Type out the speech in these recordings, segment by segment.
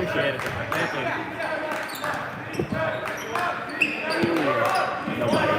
Appreciate it. Thank you. Nobody.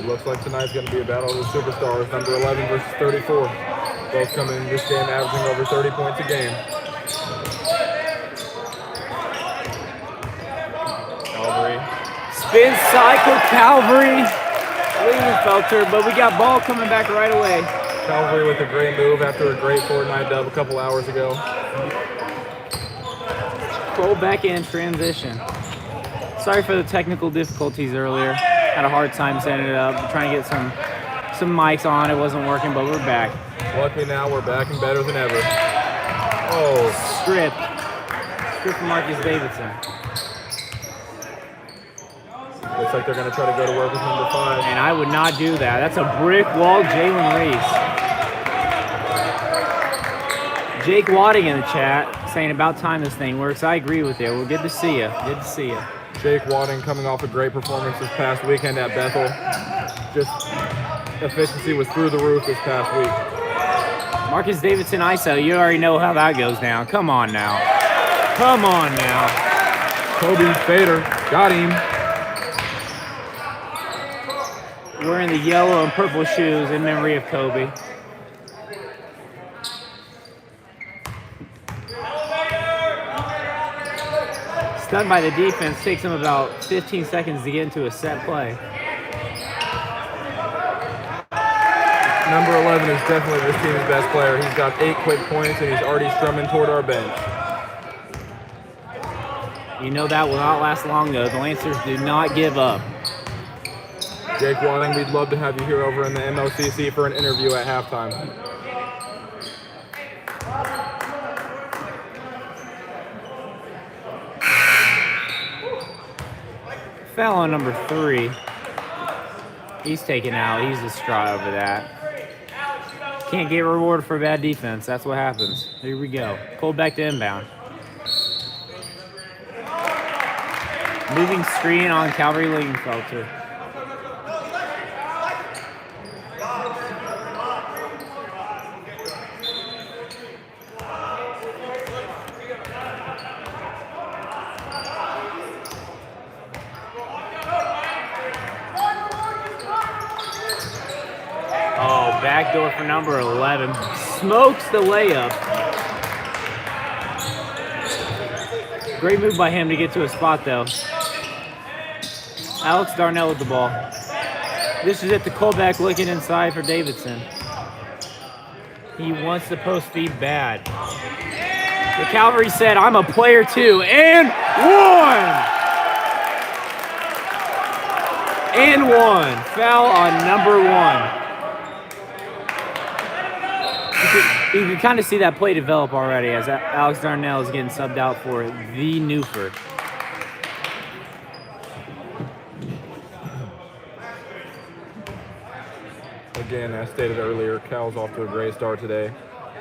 Looks like tonight's going to be a battle of the superstars, number 11 versus 34. Both coming in this game averaging over 30 points a game. Calvary. Spin cycle, Calvary. Felter, but we got ball coming back right away. Calvary with a great move after a great Fortnite dub a couple hours ago. Roll back in transition. Sorry for the technical difficulties earlier. Had a hard time setting it up, trying to get some mics on. It wasn't working, but we're back. Luckily now we're back and better than ever. Oh. Strip from Marcus Davidson. Looks like they're going to try to go to work with number 5. And I would not do that. That's a brick wall, Jalen Reese. Jake Wadding in the chat saying about time this thing works. I agree with you. Well, good to see you. Good to see you. Jake Wadding coming off a great performance this past weekend at Bethel. Just efficiency was through the roof this past week. Marcus Davidson ISO, you already know how that goes down. Come on now. Come on now. Kobe Fader got him. Wearing the yellow and purple shoes in memory of Kobe. Stunned by the defense, takes him about 15 seconds to get into a set play. Number 11 is definitely this team's best player. He's got 8 quick points and he's already strumming toward our bench. You know that will not last long though. The Lancers do not give up. Jake Wadding, we'd love to have you here over in the MLCC for an interview at halftime. Foul on number 3. He's taken out. He's distraught over that. Can't get rewarded for bad defense. That's what happens. Here we go. Pulled back to inbound. Moving screen on Calvary Lingenfelter. Backdoor for number 11. Smokes the layup. Great move by him to get to a spot, though. Alex Darnell with the ball. This is it to Colbeck looking inside for Davidson. He wants the post feed bad. The Calvary said, I'm a player too. And one! Foul on number 1. You can kind of see that play develop already as Alex Darnell is getting subbed out for the Newford. Again, as stated earlier, Cal's off to a great start today.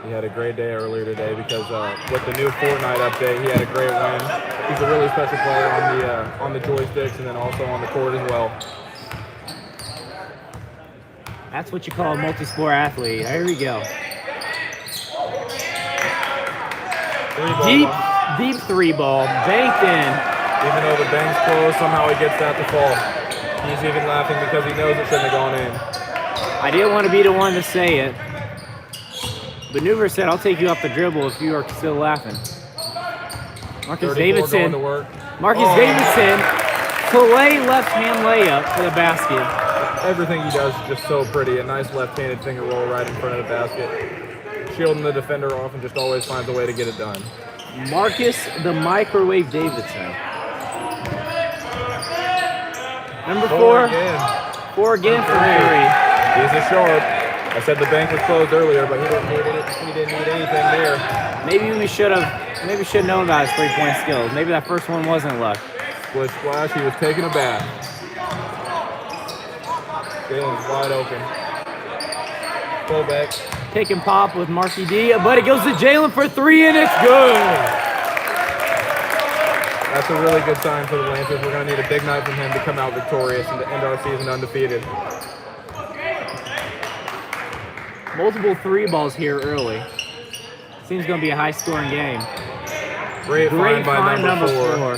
He had a great day earlier today because with the new Fortnite update, he had a great win. He's a really special player on the joysticks and then also on the court as well. That's what you call a multi-sport athlete. Here we go. Deep 3-ball, banked in. Even though the bank's closed, somehow he gets that to fall. He's even laughing because he knows it shouldn't have gone in. I didn't want to be the one to say it. But Newver said, I'll take you off the dribble if you are still laughing. Marcus Davidson. Davidson, Clay left-hand layup for the basket. Everything he does is just so pretty. A nice left-handed finger roll right in front of the basket. Shielding the defender off and just always finds a way to get it done. Marcus the Microwave Davidson. Number 4. 4 again for Mary. He's a sharp. I said the bank was closed earlier, but he didn't need anything there. Maybe we should have known about his 3-point skills. Maybe that first one wasn't luck. Split splash, he was taking a bath. Jalen's wide open. Pull back. Pick and pop with Marky D, but it goes to Jalen for 3 and it's good. That's a really good sign for the Lancers. We're going to need a big night from him to come out victorious and to end our season undefeated. Multiple 3 balls here early. Seems going to be a high-scoring game. Great find by number 4.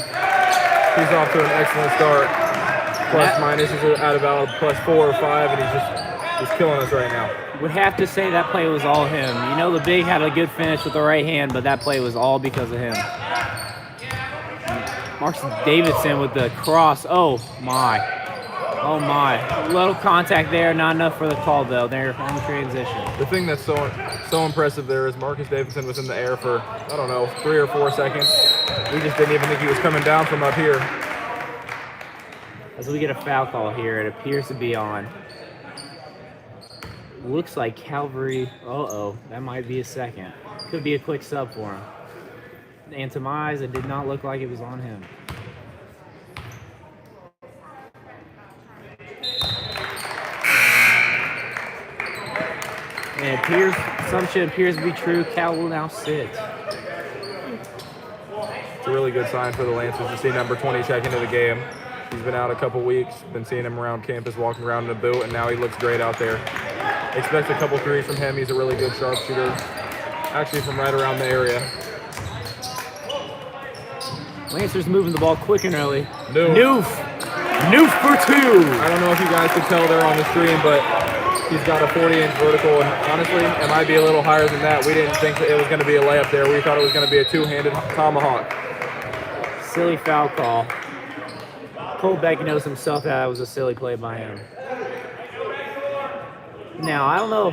He's off to an excellent start. Plus minus is at about +4 or 5, and he's killing us right now. Would have to say that play was all him. You know the big had a good finish with the right hand, but that play was all because of him. Marcus Davidson with the cross. Oh my. A little contact there, not enough for the call though. There on the transition. The thing that's so impressive there is Marcus Davidson was in the air for, I don't know, 3 or 4 seconds. We just didn't even think he was coming down from up here. As we get a foul call here, it appears to be on. Looks like Calvary. That might be a second. Could be a quick sub for him. And to my eyes, it did not look like it was on him. And assumption appears to be true. Cal will now sit. It's a really good sign for the Lancers to see number 20 check into the game. He's been out a couple weeks. Been seeing him around campus, walking around in a boot, and now he looks great out there. Expect a couple threes from him. He's a really good sharpshooter. Actually from right around the area. Lancers moving the ball quick and early. Noof for 2. I don't know if you guys could tell there on the stream, but he's got a 40-inch vertical, and honestly, it might be a little higher than that. We didn't think that it was going to be a layup there. We thought it was going to be a 2-handed tomahawk. Silly foul call. Colbeck knows himself that was a silly play by him. Now, I don't know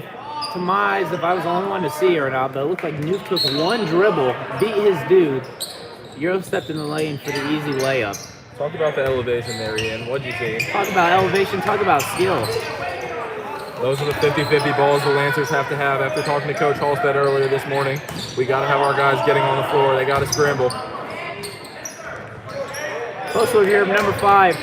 to my eyes if I was the only one to see it or not, but it looked like Nuke took one dribble, beat his dude, Euro stepped in the lane for the easy layup. Talk about the elevation there, Ian. What'd you see? Talk about elevation, talk about skill. Those are the 50-50 balls the Lancers have to have. After talking to Coach Halstead earlier this morning, we got to have our guys getting on the floor. They got to scramble. Close look here, number 5.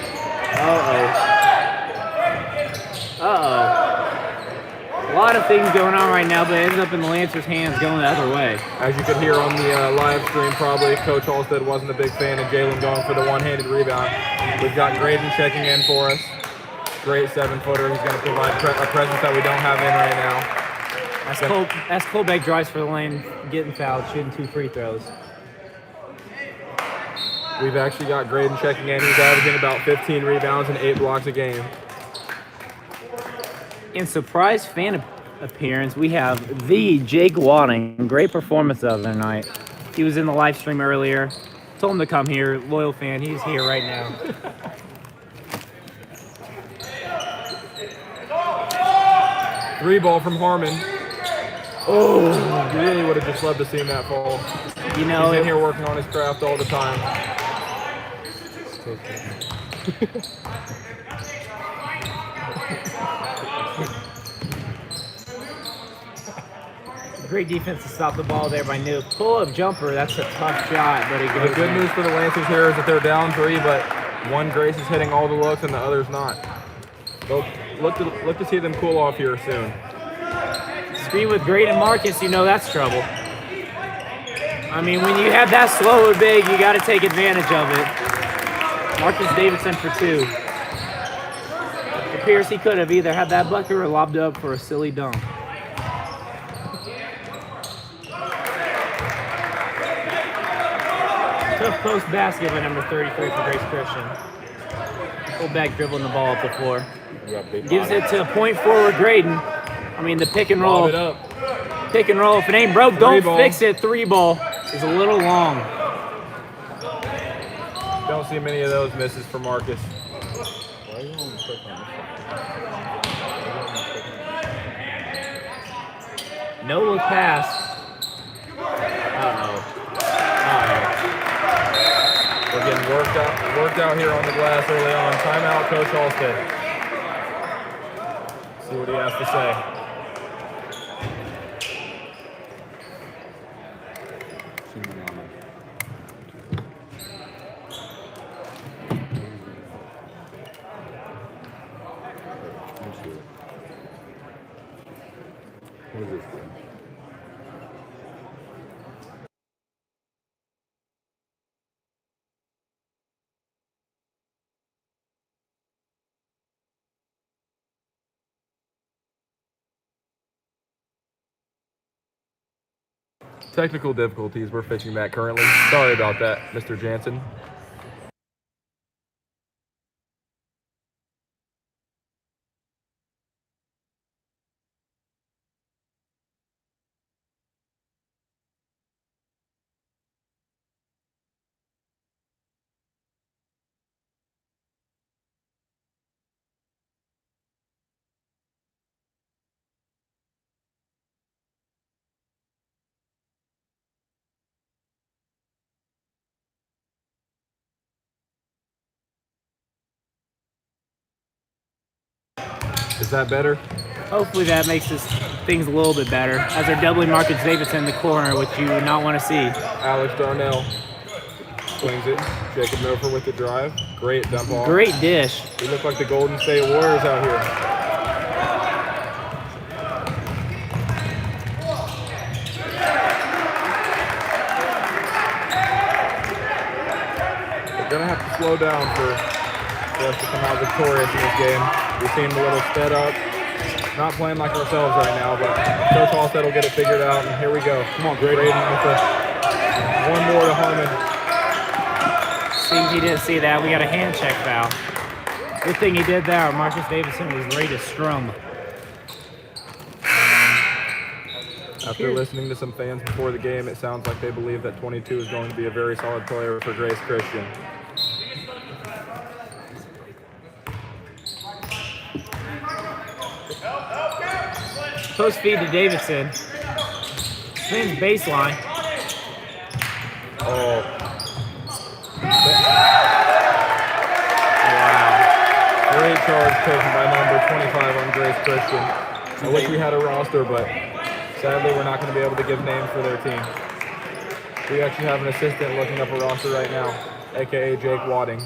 A lot of things going on right now, but it ends up in the Lancers' hands going the other way. As you could hear on the live stream, probably Coach Halstead wasn't a big fan of Jalen going for the one-handed rebound. We've got Graydon checking in for us. Great 7-footer. He's going to provide a presence that we don't have in right now. As Colbeck drives for the lane, getting fouled, shooting 2 free throws. We've actually got Graydon checking in. He's averaging about 15 rebounds and 8 blocks a game. In surprise fan appearance, we have the Jake Wadding. Great performance the other night. He was in the live stream earlier. Told him to come here. Loyal fan. He's here right now. Three ball from Harmon. Oh, you really would have just loved to see that fall. You know, he's in here working on his craft all the time. Great defense to stop the ball there by New. Pull-up jumper, that's a tough shot, but it goes The good news for the Lancers here is that they're down 3, but one Grace is hitting all the looks and the other's not. So look to see them cool off here soon. Screen with Graydon Marcus, you know that's trouble. I mean, when you have that slow and big, you got to take advantage of it. Marcus Davidson for 2. It appears he could have either had that bucket or lobbed up for a silly dunk. Tough post basket by number 33 for Grace Christian. Full back dribbling the ball up the floor. Gives it to point forward Graydon. I mean, the pick and roll. Pick and roll. If it ain't broke, don't fix it. 3 ball is a little long. Don't see many of those misses for Marcus. No look pass. We're getting worked out here on the glass early on. Timeout, Coach Halstead. See what he has to say. What is this? Technical difficulties, we're fixing that currently. Sorry about that, Mr. Jansen. Is that better? Hopefully that makes things a little bit better. As they're doubling Marcus Davidson in the corner, which you would not want to see. Alex Darnell swings it. Jacob Milford with the drive. Great dump off. Great dish. We look like the Golden State Warriors out here. We're going to have to slow down for us to come out victorious in this game. We seem a little sped up. Not playing like ourselves right now, but Coach Halstead will get it figured out, and here we go. Come on, Graydon with one more to Harmon. See, he didn't see that. We got a hand check foul. Good thing he did that. Marcus Davidson was ready to strum. After listening to some fans before the game, it sounds like they believe that 22 is going to be a very solid player for Grace Christian. Post feed to Davidson. Spins baseline. Oh. Wow. Great charge taken by number 25 on Grace Christian. I wish we had a roster, but sadly we're not going to be able to give names for their team. We actually have an assistant looking up a roster right now, aka Jake Wadding.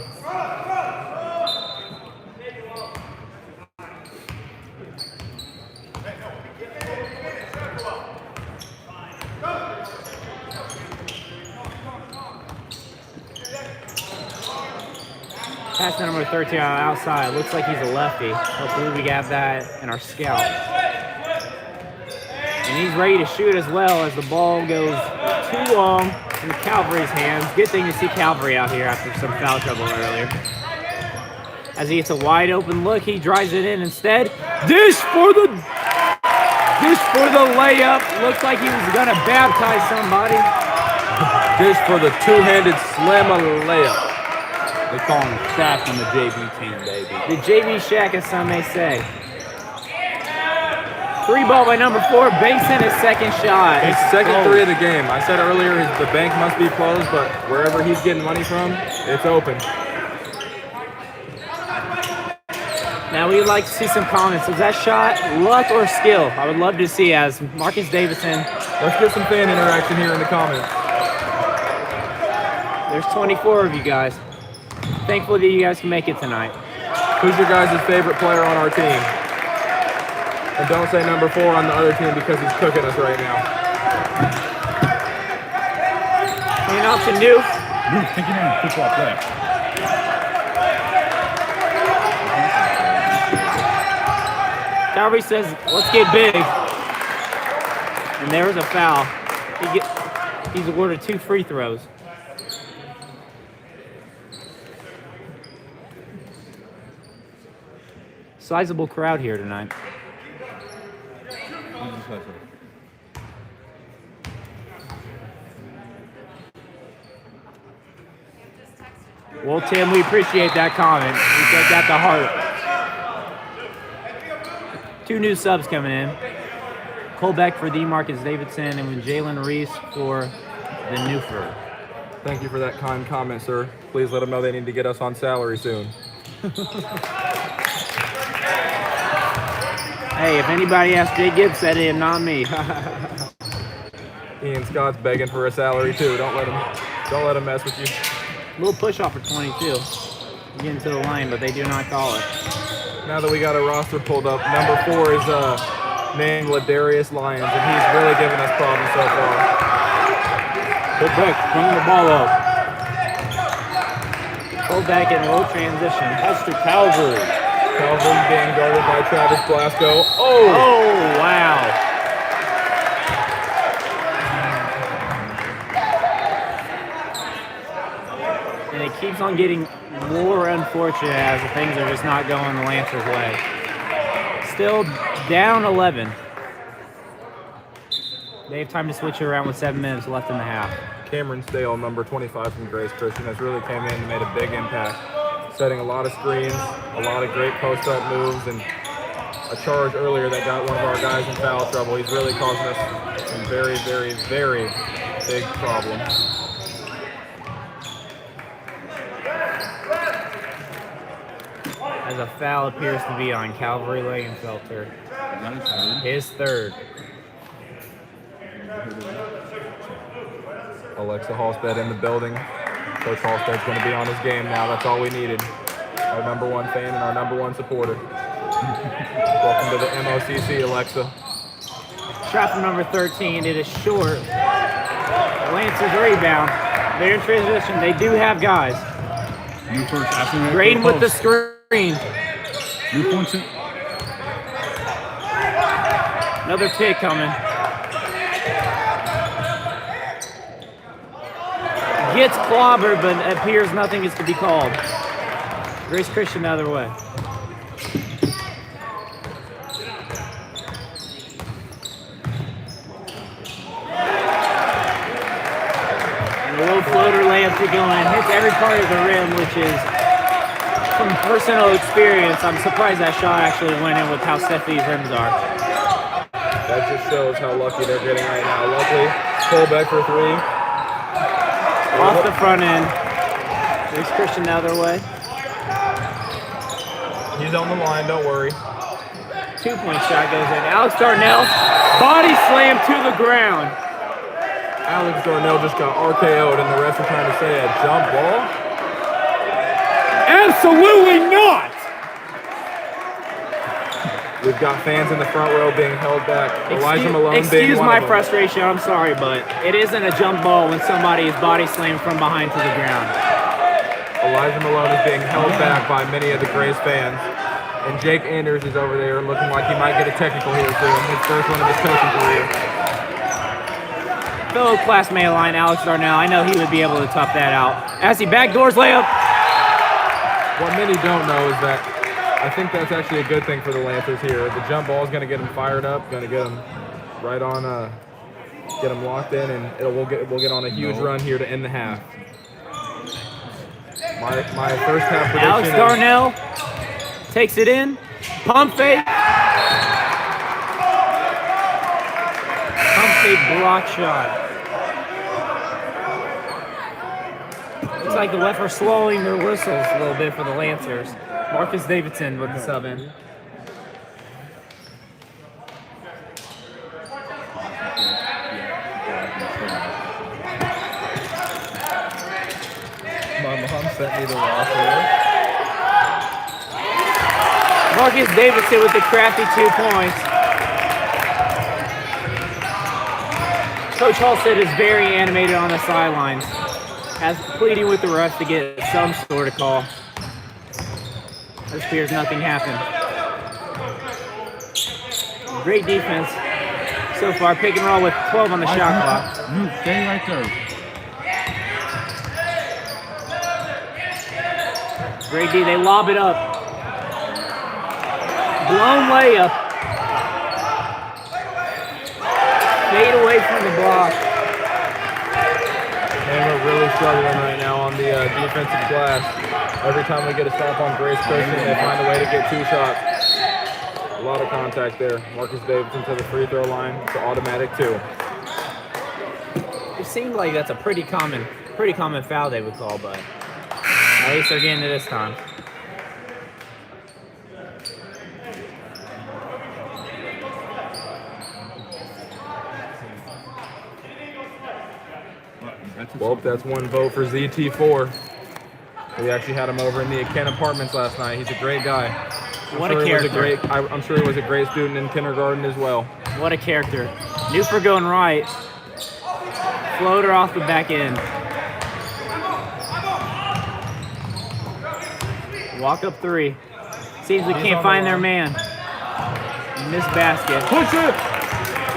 Pass to number 13 on the outside. Looks like he's a lefty. Hopefully we have that in our scout. And he's ready to shoot as well as the ball goes too long in Calvary's hands. Good thing to see Calvary out here after some foul trouble earlier. As he gets a wide open look, he drives it in instead. Dish for the layup. Looks like he was gonna baptize somebody. Dish for the two-handed slammer layup. They call him Shaq on the JV team, baby. The JV Shaq, as some may say. 3 ball by number 4. Banks in his second shot. His second 3 of the game. I said earlier the bank must be closed, but wherever he's getting money from, it's open. Now we'd like to see some comments. Was that shot luck or skill? I would love to see as Marcus Davidson. Let's get some fan interaction here in the comments. There's 24 of you guys. Thankful that you guys can make it tonight. Who's your guys' favorite player on our team? And don't say number 4 on the other team because he's cooking us right now. Hand off to New. Take it in. Football play. Calvary says, let's get big. And there was a foul. He's awarded 2 free throws. Sizable crowd here tonight. Well, Tim, we appreciate that comment. We take that to heart. 2 new subs coming in. Cole Beck for the Marcus Davidson and Jalen Reese for the Newford. Thank you for that kind comment, sir. Please let them know they need to get us on salary soon. Hey, if anybody asked Jay Gibbs, said it, not me. Ian Scott's begging for a salary too. Don't let him mess with you. Little push off for 22. Getting to the line, but they do not call it. Now that we got a roster pulled up, number 4 is named Ladarius Lyons, and he's really giving us problems so far. Go back, bring the ball up. Pull back in low transition. That's to Calvary. Calvin being guarded by Travis Blasco. Oh, wow. And it keeps on getting more unfortunate as the things are just not going the Lancers' way. Still down 11. They have time to switch it around with 7 minutes left in the half. Cameron Stale, number 25 from Grace Christian, has really came in and made a big impact, setting a lot of screens, a lot of great post-up moves, and a charge earlier that got one of our guys in foul trouble. He's really causing us some very, very, very big problems. As a foul appears to be on Calvary Langenfelter. His third. Alexa Halstead in the building. Coach Halstead's going to be on his game now. That's all we needed. Our number 1 fan and our number 1 supporter. Welcome to the MOCC, Alexa. Shot from number 13. It is short. Lancers rebound. They're in transition. They do have guys. New first after Graydon with the screen. New points it. Another pick coming. Gets clobbered, but it appears nothing is to be called. Grace Christian the other way. And the low floater layup to go in. Hits every part of the rim, which is from personal experience. I'm surprised that shot actually went in with how set these rims are. That just shows how lucky they're getting right now. Luckily, pull back for 3. Off the front end. There's Christian the other way. He's on the line, don't worry. 2-point shot goes in. Alex Darnell, body slam to the ground. Alex Darnell just got RKO'd, and the refs are trying to say a jump ball. Absolutely not! We've got fans in the front row being held back. Elijah Malone being excuse one my of them. frustration, I'm sorry, but it isn't a jump ball when somebody is body slammed from behind to the ground. Elijah Malone is being held back by many of the Grace fans. And Jake Anders is over there looking like he might get a technical here soon. His first one of his coaching career. Fellow classmate of mine, Alex Darnell, I know he would be able to tough that out. As he backdoors layup. What many don't know is that I think that's actually a good thing for the Lancers here. The jump ball is going to get them fired up, going to get them right on, get them locked in, and we'll get on a huge run here to end the half. My first half prediction. Alex Darnell takes it in, pump fake. Pump fake block shot. Looks like the refs are slowing their whistles a little bit for the Lancers. Marcus Davidson with the sub in. My mom sent me the roster. Marcus Davidson with the crafty 2 points. Coach Halstead is very animated on the sidelines, as pleading with the refs to get some sort of call. It appears nothing happened. Great defense so far. Pick and roll with 12 on the shot clock. Stay right there. Great D. They lob it up. Blown layup. Fade away from the block. And we're really struggling right now on the defensive glass. Every time we get a stop on Grace Christian, they find a way to get 2 shots. A lot of contact there. Marcus Davidson to the free throw line. It's an automatic 2. It seemed like that's a pretty common foul they would call, but at least they're getting it this time. Well, that's one vote for ZT4. We actually had him over in the Ken Apartments last night. He's a great guy. What a character. I'm sure he was a great student in kindergarten as well. What a character. Newford going right. Floater off the back end. Walk up 3. Seems we can't find their man. Missed basket. Push it!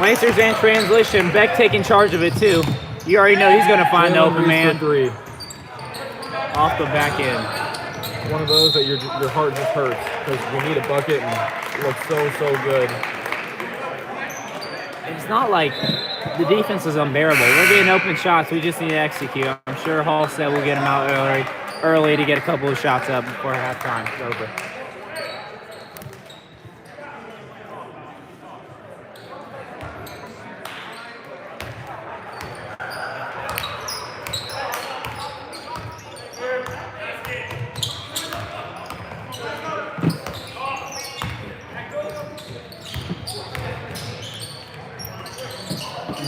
Lancers in transition. Beck taking charge of it too. You already know he's going to find the open man. 3. Off the back end. One of those that your heart just hurts because we need a bucket and it looks so good. It's not like the defense is unbearable. We're getting open shots. We just need to execute. I'm sure Hall said we'll get them out early to get a couple of shots up before halftime is over.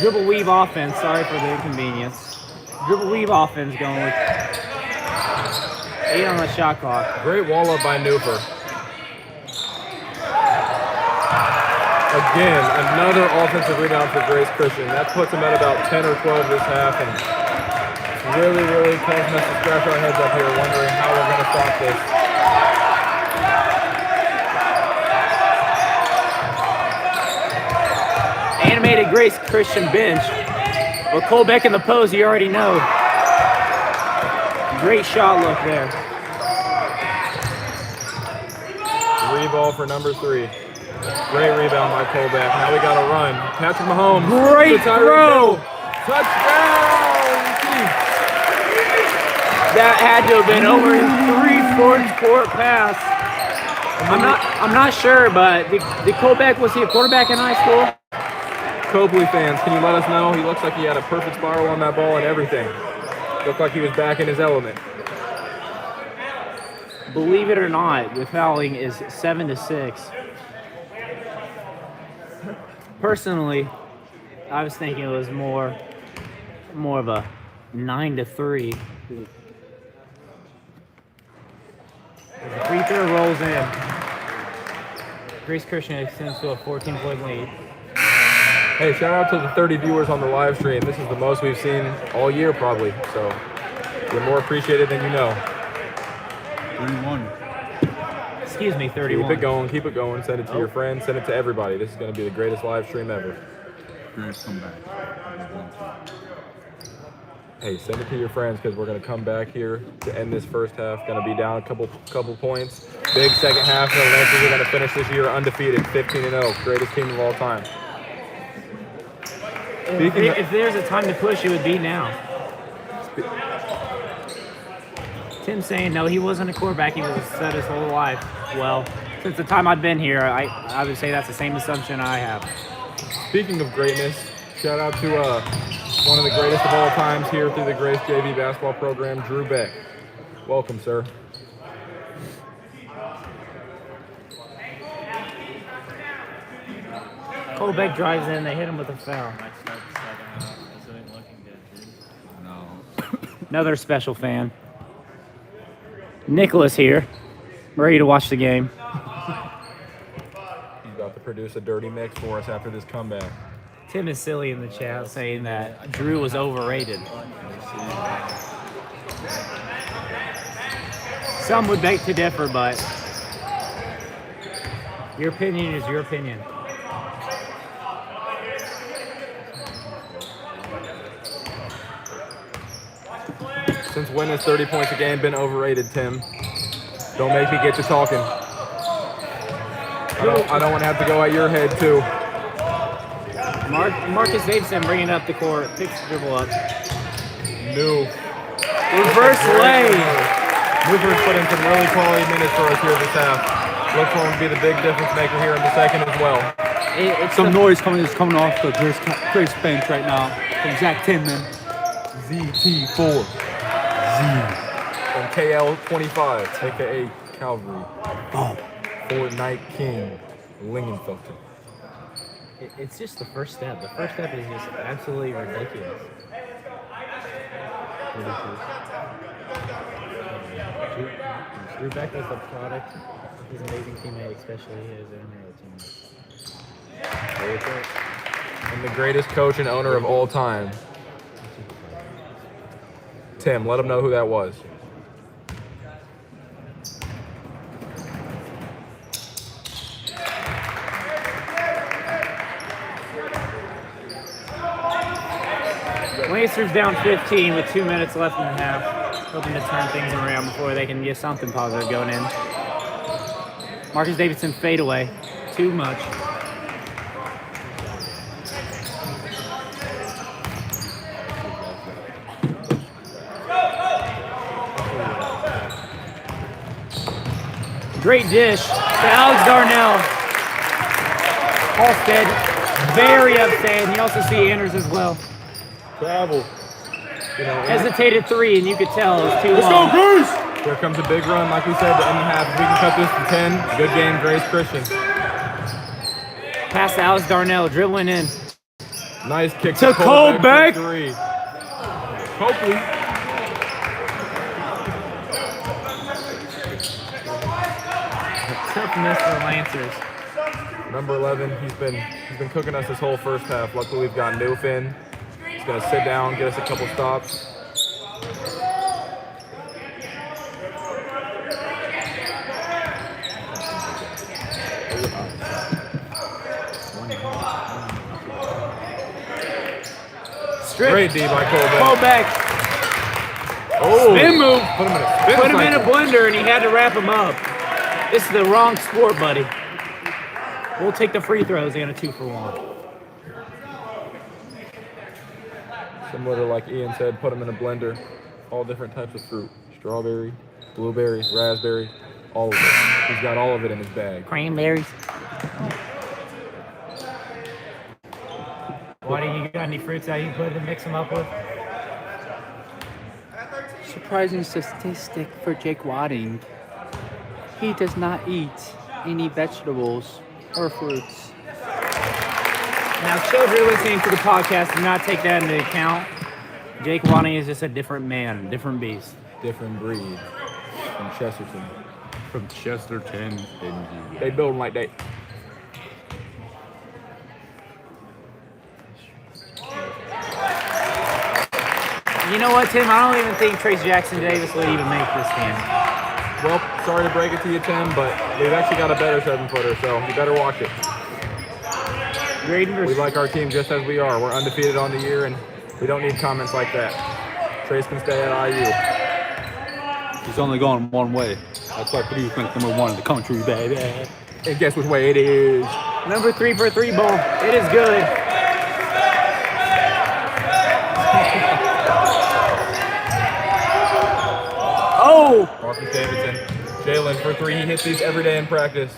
Dribble weave offense, sorry for the inconvenience. Dribble weave offense going with 8 on the shot clock. Great wall up by Newford. Again, another offensive rebound for Grace Christian. That puts him at about 10 or 12 this half, and it's really causing us to scratch our heads up here wondering how we're going to stop this. Animated Grace Christian bench. With Colbeck in the pose, you already know. Great shot look there. Reball for number 3. Great rebound by Colbeck. Now we got to run. Patrick Mahomes. Great throw. Touchdown. That had to have been over his 3-4 pass. I'm not sure, but did Colbeck, was he a quarterback in high school? Copley fans, can you let us know? He looks like he had a perfect spiral on that ball and everything. Looked like he was back in his element. Believe it or not, the fouling is 7-6. Personally, I was thinking it was more of a 9-3. The free throw rolls in. Grace Christian extends to a 14-point lead. Hey, shout out to the 30 viewers on the live stream. This is the most we've seen all year probably, so you're more appreciated than you know. 31. Excuse me, 31. Keep it going. Keep it going. Send it to your friends. Send it to everybody. This is going to be the greatest live stream ever. Greatest comeback. Hey, send it to your friends because we're going to come back here to end this first half. Going to be down a couple points. Big second half. And the Lancers are going to finish this year undefeated, 15-0. Greatest team of all time. If there's a time to push, it would be now. Tim's saying no, he wasn't a quarterback. He was a stud his whole life. Well, since the time I've been here, I would say that's the same assumption I have. Speaking of greatness, shout out to one of the greatest of all times here through the Grace JV basketball program, Drew Beck. Welcome, sir. Cole Beck drives in. They hit him with a foul. No. Another special fan. Nicholas here, ready to watch the game. He's about to produce a dirty mix for us after this comeback. Tim is silly in the chat saying that Drew was overrated. Some would beg to differ, but your opinion is your opinion. Since when has 30 points a game been overrated, Tim? Don't make me get you talking. I don't want to have to go at your head, too. Marcus Davidson bringing up the court, picks the dribble up. New. Reverse lay. Mooper's put in some really quality minutes for us here this half. Look for him to be the big difference maker here in the second as well. It's Some noise is coming off the Grace bench right now from Zach Tinman. ZT4. From KL25, aka Calvary. Oh. Fortnite King. Lingenfelter. It's just the first step. The first step is just absolutely ridiculous. Drew Beck was the product. He's an amazing teammate, especially his internet teammates. And the greatest coach and owner of all time. Tim, let him know who that was. Lancers down 15 with 2 minutes left in the half. Hoping to turn things around before they can get something positive going in. Marcus Davidson fade away. Too much. Great dish to Alex Darnell. Halstead very upset. And you also see Anders as well. Travel. Hesitated three, and you could tell it was too long. Let's go, Grace! Here comes a big run, like we said, to end the half. If we can cut this to 10, good game, Grace Christian. Pass to Alex Darnell, dribbling in. Nice kick to Cole Beck. Three. Copley. Tough miss for the Lancers. Number 11, he's been cooking us this whole first half. Luckily, we've got Noof in. He's going to sit down, get us a couple stops. Strip. Great D by Cole Beck. Cole Beck. Oh, Spin move. Put him in a spin Put him in a cycle. blender, and he had to wrap him up. This is the wrong sport, buddy. We'll take the free throws and a 2-for-1. Similar to like Ian said, put them in a blender. All different types of fruit. Strawberry, blueberry, raspberry, all of it. He's got all of it in his bag. Cranberries. Why do you got any fruits that you put to mix them up with? Surprising statistic for Jake Wadding. He does not eat any vegetables or fruits. Now, children listening to the podcast do not take that into account. Jake Wadding is just a different man, different beast. Different breed from Chesterton. From Chesterton, India. They build them like that. You know what, Tim? I don't even think Trace Jackson Davis would even make this game. Well, sorry to break it to you, Tim, but we've actually got a better 7-footer, so you better watch it. We like our team just as we are. We're undefeated on the year, and we don't need comments like that. Trace can stay at IU. He's only going one way. That's why Purdue ranked number 1 in the country, baby. And guess which way it is? Number 3 for a 3 ball. It is good. Oh! Marcus Davidson. Jalen for 3. He hits these every day in practice.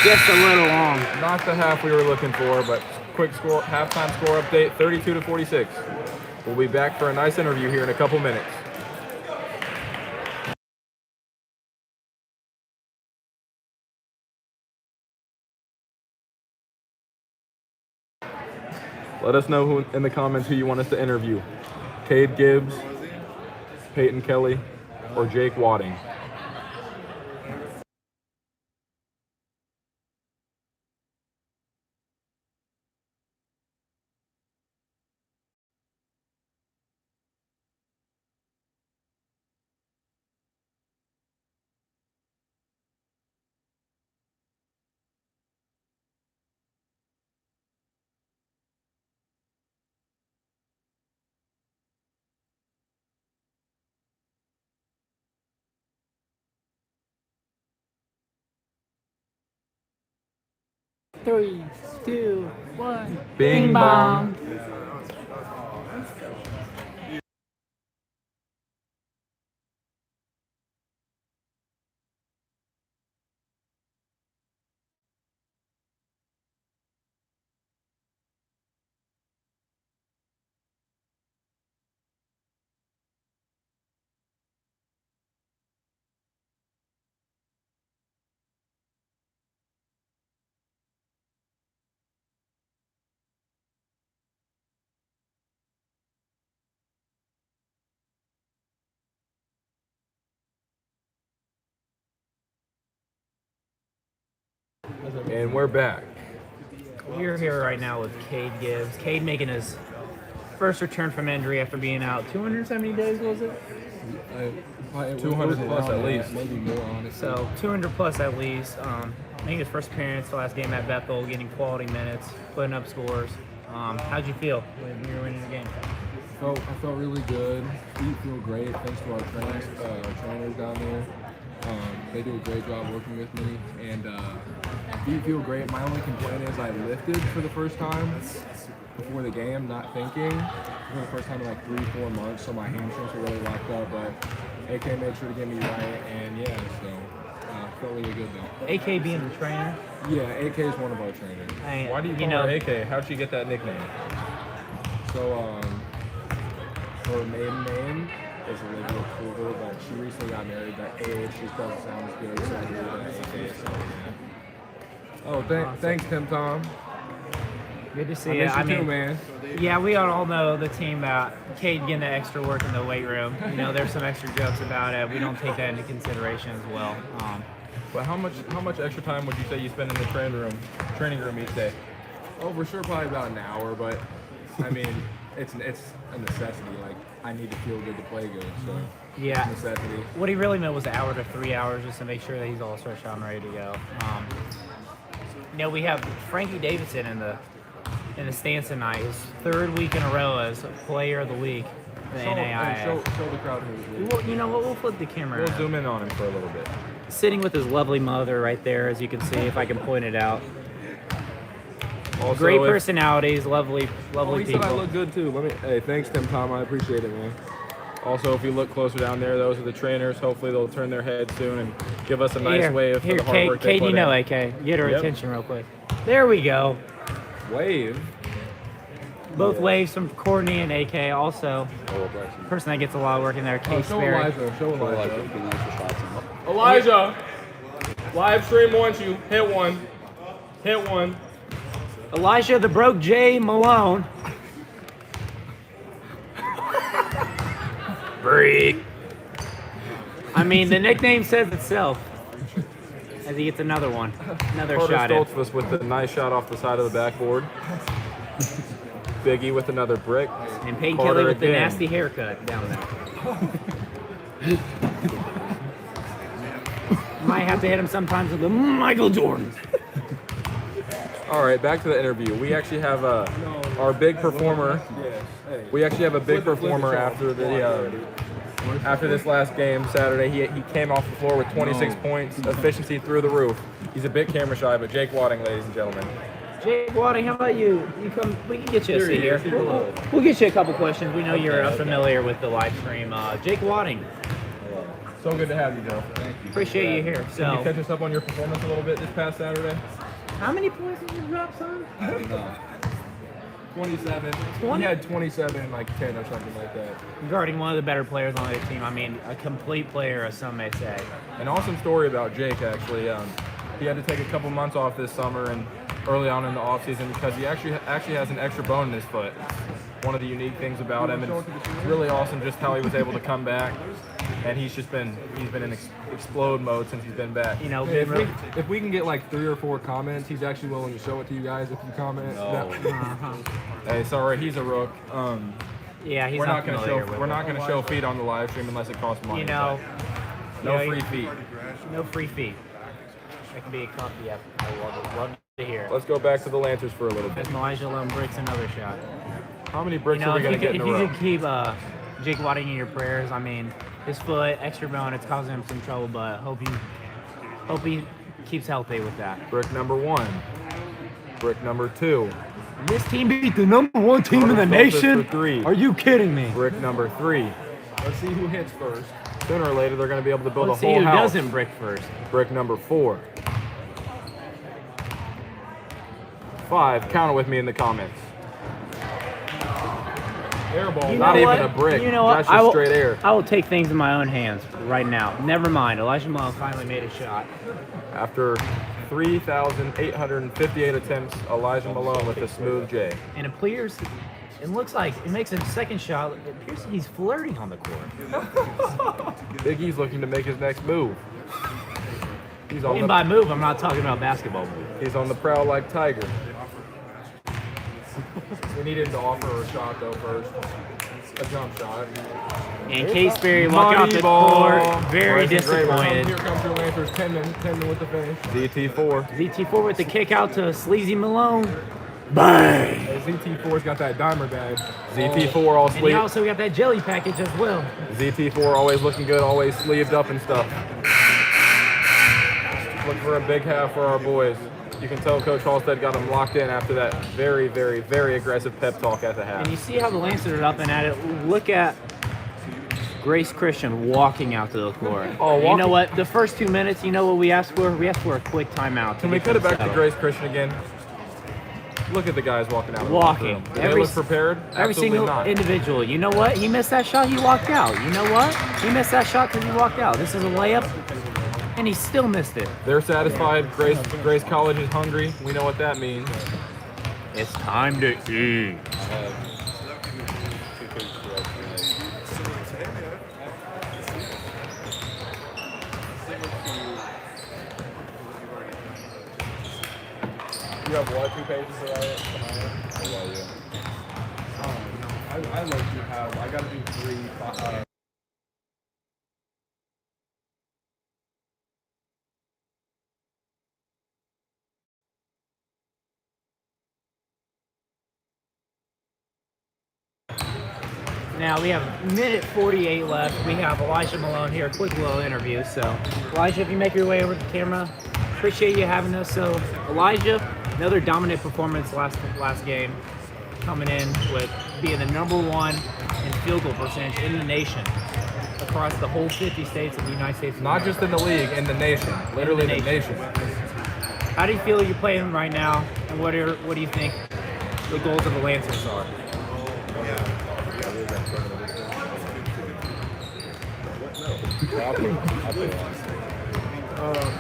Just a little long. Not the half we were looking for, but quick score, halftime score update, 32-46. We'll be back for a nice interview here in a couple minutes. Let us know who in the comments who you want us to interview. Cade Gibbs, Peyton Kelly, or Jake Wadding. Three, two, one. Bing bong. And we're back. We're here right now with Cade Gibbs. Cade making his first return from injury after being out 270 days, was it? 200 plus at least. Maybe more, honestly. So 200 plus at least. Making his first appearance, the last game at Bethel, getting quality minutes, putting up scores. How'd you feel when you were winning the game? I felt really good. We feel great thanks to our trainers down there. They do a great job working with me, and we feel great. My only complaint is I lifted for the first time before the game, not thinking, for the first time in like 3-4 months, so my hamstrings were really locked up, but AK made sure to get me right, and yeah, so felt really good though. AK being the trainer? Yeah, AK is one of our trainers. Why do you call her AK? How'd she get that nickname? So, her maiden name is Olivia Kruger, but she recently got married. That age just doesn't sound as good, so I knew that AK. So, yeah. Oh, thanks, Tim Tom. Good to see I you. miss you too, man. Yeah, we all know the team about Cade getting the extra work in the weight room. You know, there's some extra jokes about it. We don't take that into consideration as well. But how much extra time would you say you spend in the training room each day? Oh, for sure, probably about an hour, but I mean, it's a necessity. Like, I need to feel good to play good, so Yeah. it's a necessity. What he really meant was an hour to 3 hours just to make sure that he's all stretched out and ready to go. You know, we have Frankie Davidson in the stands tonight. His third week in a row as Player of the Week in the NAIA. Show the crowd who it is. Well, you know what? We'll flip the camera We'll around. zoom in on him for a little bit. Sitting with his lovely mother right there, as you can see, if I can point it out. Also, Great personalities, lovely Oh, he people. said I look good too. Hey, thanks, Tim Tom. I appreciate it, man. Also, if you look closer down there, those are the trainers. Hopefully, they'll turn their heads soon and give us a nice wave for the hard work they Kate, put you know, in. AK. Get her Yep. attention real quick. There we go. Wave. Both waves from Courtney and AK. Also, Oh, bless you. person that gets a lot of work in there, Kate Show Sperry. Elijah. Show Elijah. Elijah, live stream wants you. Hit one. Hit one. Elijah the Broke J Malone. Break. I mean, the nickname says itself. As he gets another one. Another Carter shot in. Stoltzfus with the nice shot off the side of the backboard. Biggie with another brick. And Peyton Carter Kelly with the again. nasty haircut down there. Might have to hit him sometimes with the Michael Jordan. All right, back to the interview. We actually have our big performer. We actually have a big performer after this last game Saturday. He came off the floor with 26 points, efficiency through the roof. He's a bit camera shy, but Jake Wadding, ladies and gentlemen. Jake Wadding, how about you? You come. We can get you a seat here. We'll get you a couple questions. We know you're familiar with the live stream. Jake Wadding. So good to have you, Joe. Appreciate you here. Can you So, catch us up on your performance a little bit this past Saturday? how many points did you drop, son? 27. 20? He had 27, like 10 or something like that. Guarding one of the better players on their team. I mean, a complete player, as some may say. An awesome story about Jake, actually. He had to take a couple months off this summer and early on in the offseason because he actually has an extra bone in his foot. One of the unique things about him, and it's really awesome just how he was able to come back. And he's been in explode mode since he's been back. You know, if we can get like 3 or 4 comments, he's actually willing to show it to you guys if you comment. Hey, sorry, he's a rook. Yeah, he's we're not gonna familiar with we're it. not gonna show feet on the live stream unless it costs money. You know, no you know, free feet. No free feet. That can be a comfy. Yeah, I love to hear it. Let's go back to the Lancers for a little bit. As Elijah Lone breaks another shot. How many bricks You know, are we gonna get in if a you row? could keep Jake Wadding in your prayers, I mean, his foot, extra bone, it's causing him some trouble, but hope he keeps healthy with that. Brick number 1. Brick number 2. This team beat the #1 team in the nation. For 3. Are you kidding me? Brick number 3. Let's see who hits first. Sooner or later, they're going to be able to build Let's a see whole who house. doesn't brick first. Brick number 4. 5. Count it with me in the comments. Air ball. You Not know even what? a brick. You know what? That's just straight air. I will take things in my own hands right now. Never mind. Elijah Malone finally made a shot. After 3,858 attempts, Elijah Malone with a smooth J. And it appears, it looks like it makes a second shot. It appears that he's flirting on the court. Big E's looking to make his next move. He's on And the by move, I'm not talking about basketball move. He's on the prowl like Tiger. We need him to offer a shot though first. A jump shot. And Case Berry walking off the court, very disappointed. Here comes your Lancers 10 with the finish. ZT4. ZT4 with the kick out to Sleazy Malone. Bang! ZT4's got that dimer bag. ZT4 all And he sleeved. also got that jelly package as well. ZT4 always looking good, always sleeved up and stuff. Look for a big half for our boys. You can tell Coach Halstead got them locked in after that very, very, very aggressive pep talk at the half. And you see how the Lancers are up and at it. Look at Grace Christian walking out to the court. Oh, You know what? The first 2 minutes, you know what we asked for? We asked for a quick timeout. Can we cut it back to Grace Christian again? Look at the guys walking out. Walking. Do they look prepared? Every Absolutely single not. individual. You know what? He missed that shot. He walked out. You know what? He missed that shot because he walked out. This is a layup, and he still missed it. They're satisfied. Grace College is hungry. We know what that means. It's time to eat. You have what? 2 pages of that? I like to have. I got to do 3. Now we have minute 48 left. We have Elijah Malone here, quick little interview. So, Elijah, if you make your way over to the camera, appreciate you having us. So, Elijah, another dominant performance last game, coming in with being the #1 in field goal percentage in the nation across the whole 50 states of the United States. of Not just in the league, in the nation. Literally the nation. How do you feel you're playing right now, and what do you think the goals of the Lancers are?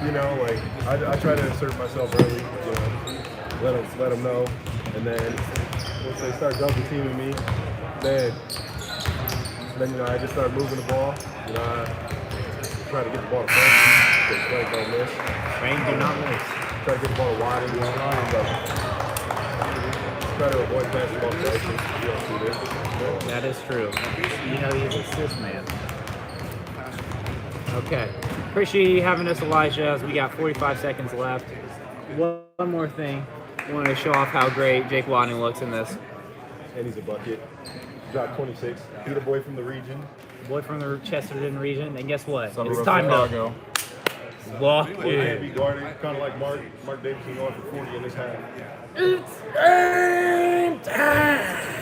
You know, like I try to insert myself early. You know, let them know, and then once they start double teaming me, then you know I just start moving the ball. You know, I try to get the ball to Frank, because Frank don't miss. Frank do not miss. Try to get the ball wide and try to avoid passing ball possessions. You don't see this. That is true. You know he's an assist man. Okay. Appreciate you having us, Elijah, as we got 45 seconds left. One more thing. I wanted to show off how great Jake Wadding looks in this. And he's a bucket. Dropped 26. Beat a boy from the region. Boy from the Chesterton region. And guess what? Suburb It's of time Chicago. to walk Boy can't be in. guarded. Kind of like Mark Davidson going for 40 in this half. It's game time!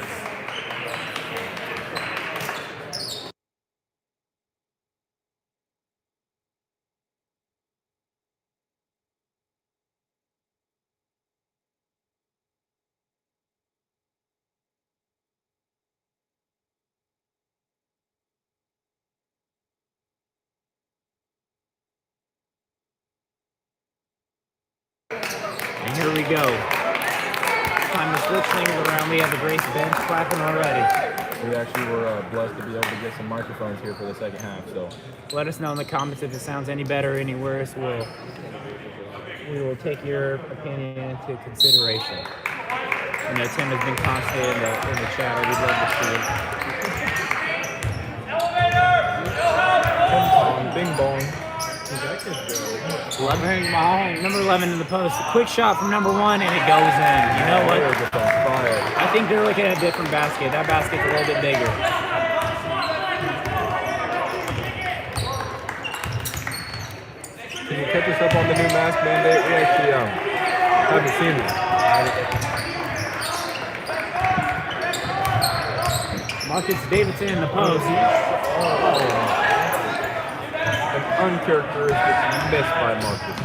And here we go. Time to switch things around. We have the Grace bench clapping already. We actually were blessed to be able to get some microphones here for the second half. So Let us know in the comments if it sounds any better or any worse. We will take your opinion into consideration. You know, Tim has been constant in the chat. We'd love to see it. bing bong. 11 ball, number 11 in the post. A quick shot from number 1, and it goes in. You know what? They're just on fire. I think they're looking at a different basket. That basket's a little bit bigger. Can you catch us up on the new mask mandate? We actually haven't seen it. Marcus Davidson in the post. An uncharacteristic miss by Marcus.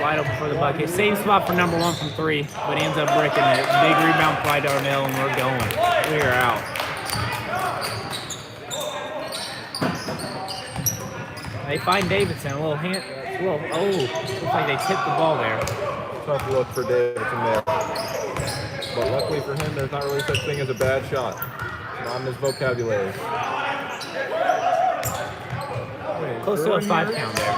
Wide open for the bucket. Same spot for number 1 from 3, but he ends up bricking it. Big rebound by Darnell, and we're going. We are out. They find Davidson. A little hand. Looks like they tipped the ball there. Tough look for Davidson there. But luckily for him, there's not really such thing as a bad shot. Not in his vocabulary. Close to a 5 count there.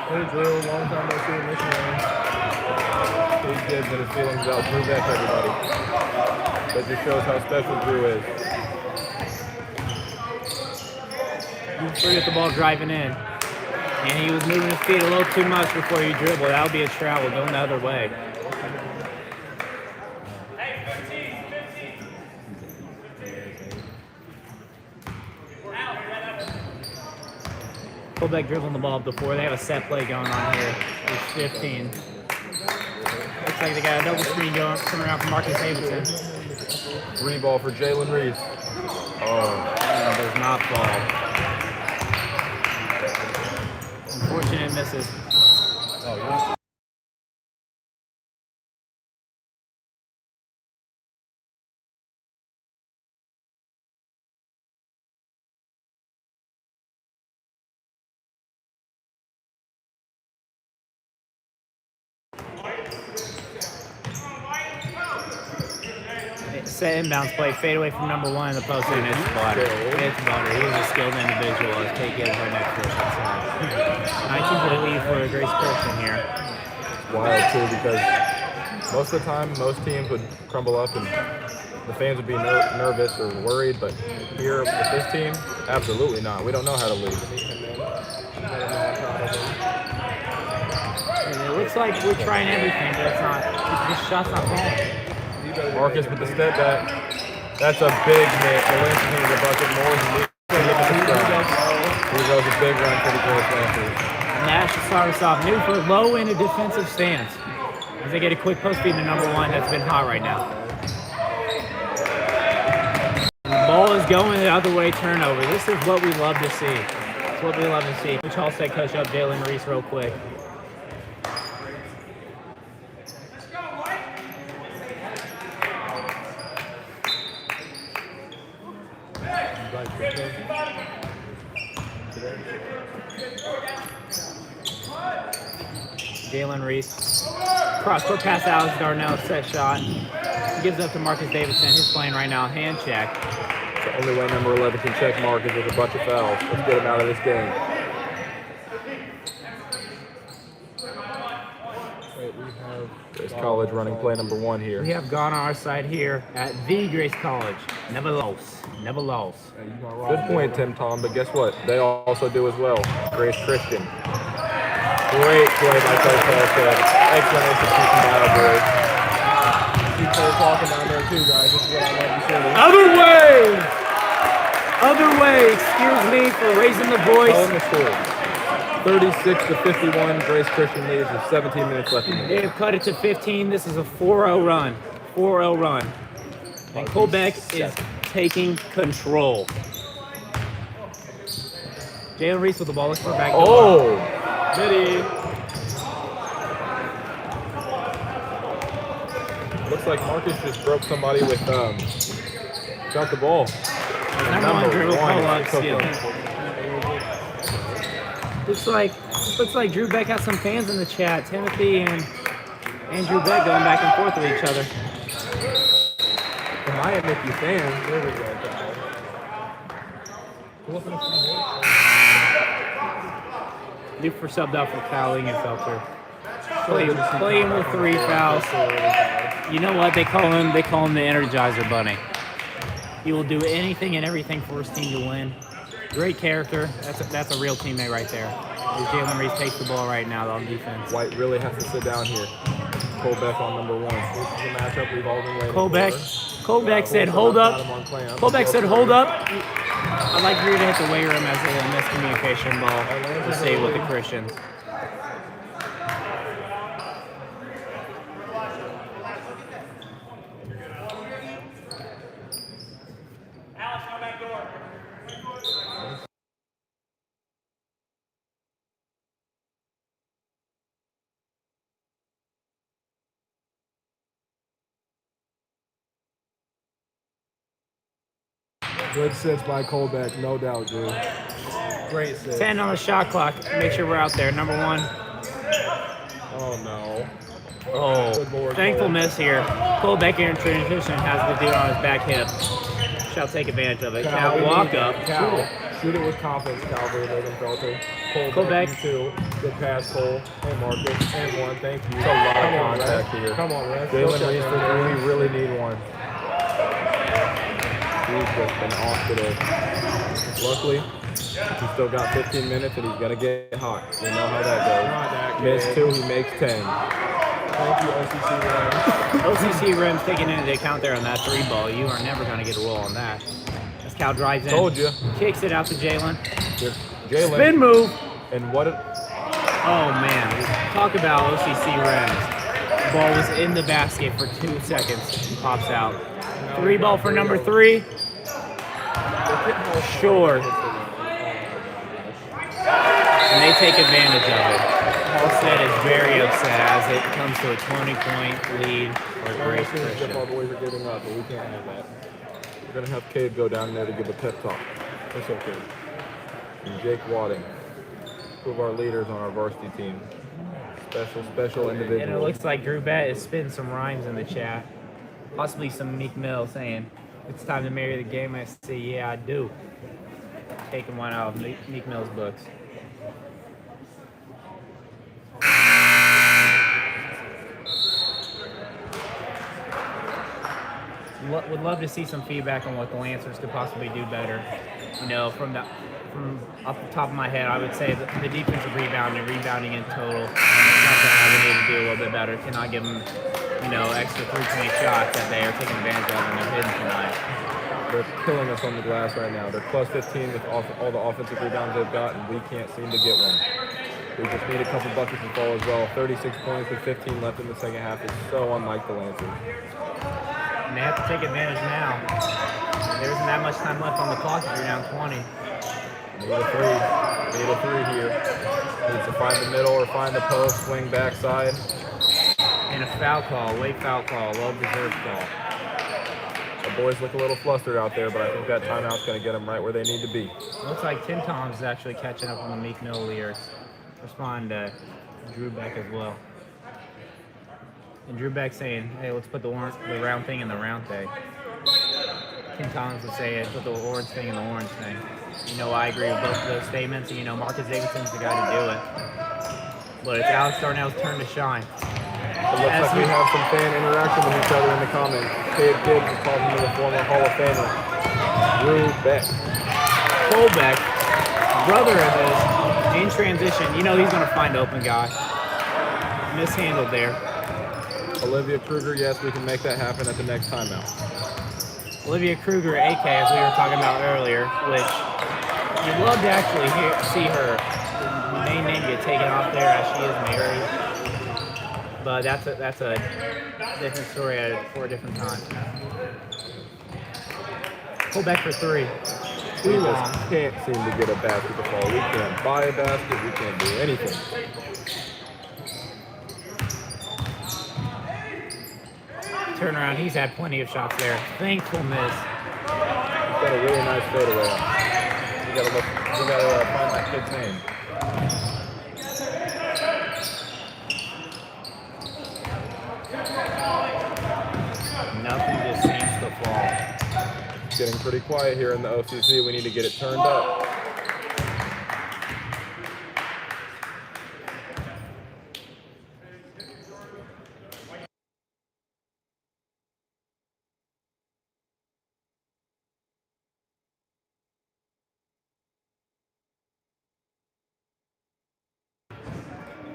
Hey, Drew, long time no see in Michigan. These kids and his feelings about Drew Beck, everybody. That just shows how special Drew is. You forget the ball driving in. And he was moving his feet a little too much before he dribbled. That would be a travel going the other way. Fullback dribbling the ball before. They have a set play going on here. It's 15. Looks like they got a double screen coming around from Marcus Davidson. 3 ball for Jalen Reese. Oh, And does not fall. Unfortunate misses. Set inbounds play, fade away from number 1 in the post, and it's Butter. It's Butter. He's a skilled individual. Let's take it right next to us. 19-point lead for Grace Christian here. wild too, because most of the time, most teams would crumble up and the fans would be nervous or worried, but here with this team, absolutely not. We don't know how to lose. And it looks like we're trying everything, but it's not. This shot's not falling. Marcus with the step back. That's a big hit. The Lancers needed a bucket more than we Here goes a big run for the Grace Lancers. Nash to start us off. Newford low in a defensive stance. As they get a quick post feed to number 1 that's been hot right now. And the ball is going the other way, turnover. This is what we love to see. It's what we love to see. Coach Halstead coach up Jalen Reese real quick. Jalen Reese. Cross-court pass out as Darnell set shot. He gives up to Marcus Davidson. He's playing right now. Hand check. The only way number 11 can check Marcus with a bunch of fouls. Let's get him out of this game. Wait, we have Grace College running play number 1 here. We have gone on our side here at the Grace College. Never lost. Never lost. Hey, you not wrong, Good point, Tim Tom, but guess what? They also do as well. Grace Christian. Great play by Coach Halstead. Excellent execution by our boys. Keep her talking down there too, guys. This is what I love to see. Other way! Other way. Excuse me for raising the voice. Telling the story. 36-51, Grace Christian leads with 17 minutes left in the They game. have cut it to 15. This is a 4-0 run. 4-0 run. And Colbeck is taking control. Jalen Reese with the ball. Looks for a back door. Oh! Biddy. Looks like Marcus just broke somebody with, got the ball. Number one dribble one, pull-up took steal. him. Looks like Drew Beck has some fans in the chat. Timothy and Drew Beck going back and forth with each other. The Miami Mickey fans. There we go, Duper subbed out for Kyle Lingenfelter. Playing with 3 fouls. You know what they call him? They call him the Energizer Bunny. He will do anything and everything for his team to win. Great character. That's a real teammate right there. As Jalen Reese takes the ball right now on defense. White really has to sit down here. Colbeck on number 1. This is the matchup we've all been waiting Colbeck for. said, hold up. Colbeck said, hold up. up. I'd like for you to hit the weight room as a miscommunication ball to save with the Christians. Good sets by Colbeck, no doubt, Drew. Great set. 10 on the shot clock. Make sure we're out there. Number 1. Oh, no. Oh, Good Lord, thankful Cole. miss here. Colbeck in transition has the dude on his back hip. Shall take advantage of it. Cal walk up. Cal. Shoot it with confidence, Calvary Lingenfelter. Colbeck. 2. Good pass, Cole. Hey, Marcus. And 1. Thank you. It's a lot of contact here. Come on, Rex. Jalen Reese for 3. We really need one. He's just been off today. Luckily, he's still got 15 minutes and he's going to get hot. We know how that goes. Miss 2, he makes 10. Thank you, OCC Rams. OCC rims taking into account there on that 3 ball. You are never going to get a roll on that. As Cal drives in. Told you. Kicks it out to Jalen. Jalen. Spin move. And what? Oh, man. Talk about OCC rims. Ball was in the basket for 2 seconds. Pops out. 3 ball for number 3. Short. And they take advantage of it. Halstead is very upset as it comes to a 20-point lead for Grace Christian. Our boys are giving up, but we can't have that. We're going to have Cade go down there to give a pep talk. That's okay. And Jake Wadding, 2 of our leaders on our varsity team. Special individual. And it looks like Drew Bet is spitting some rhymes in the chat. Possibly some Meek Mill saying, it's time to marry the game. I say, yeah, I do. Taking one out of Meek Mill's books. Would love to see some feedback on what the Lancers could possibly do better. You know, from off the top of my head, I would say that the defensive rebounding in total, is something I would need to do a little bit better. Cannot give them, extra 3-point shots that they are taking advantage of and they're hitting tonight. They're killing us on the glass right now. They're plus 15 with all the offensive rebounds they've got, and we can't seem to get one. We just need a couple buckets and fall as well. 36 points with 15 left in the second half is so unlike the Lancers. And they have to take advantage now. There isn't that much time left on the clock if you're down 20. Need a 3. Need a 3 here. Needs to find the middle or find the post, swing backside. And a foul call, late foul call, well-deserved call. The boys look a little flustered out there, but I think that timeout's going to get them right where they need to be. Looks like Tim Toms is actually catching up on the Meek Mill lyrics. Respond to Drew Beck as well. And Drew Beck saying, hey, let's put the round thing in the round thing. Tim Toms would say, put the orange thing in the orange thing. I agree with both of those statements. And, Marcus Davidson's the guy to do it. But it's Alex Darnell's turn to shine. It looks like we have some fan interaction with each other in the comments. Cade Gibbs is talking to the former Hall of Famer, Drew Beck. Cole Beck, brother of his, in transition. You know he's going to find open guy. Mishandled there. Olivia Kruger, yes, we can make that happen at the next timeout. Olivia Kruger, AK, as we were talking about earlier, which you'd love to actually see her main name get taken off there as she is married. But that's a different story for a different time. Pull back for three. We just can't seem to get a basket to fall. We can't buy a basket. We can't do anything. Turnaround. He's had plenty of shots there. Thankful miss. He's got a really nice fadeaway. We gotta find that kid's name. Nothing just seems to fall. It's getting pretty quiet here in the OCC. We need to get it turned up.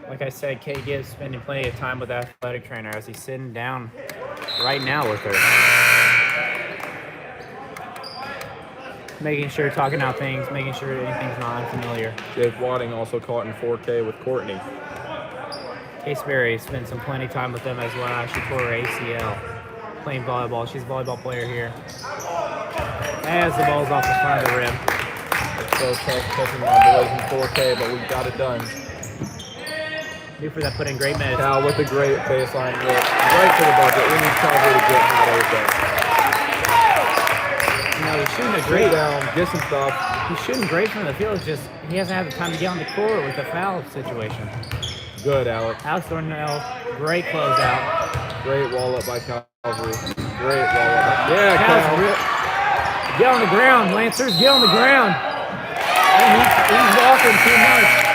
Like I said, Kay Gibbs spending plenty of time with the athletic trainer as he's sitting down right now with her. Making sure, talking out things, making sure anything's not unfamiliar. Jake Wadding also caught in 4K with Courtney. Case Berry spent some plenty of time with them as well. She tore her ACL playing volleyball. She's a volleyball player here. As the ball's off the front of the rim. It's so tough catching my boys in 4K, but we got it done. Newford that put in great minutes. Cal with a great baseline hit. Right to the bucket. We need Calvary to get hot open. You know, he's shooting a great down, get some stuff. He's shooting great from the field. It's just he hasn't had the time to get on the court with the foul situation. Good, Alex. Alex Thornell, great closeout. Great wall up by Calvary. Great wall up. Yeah, Cal. Get on the ground, Lancers. Get on the ground. And he's walking too much.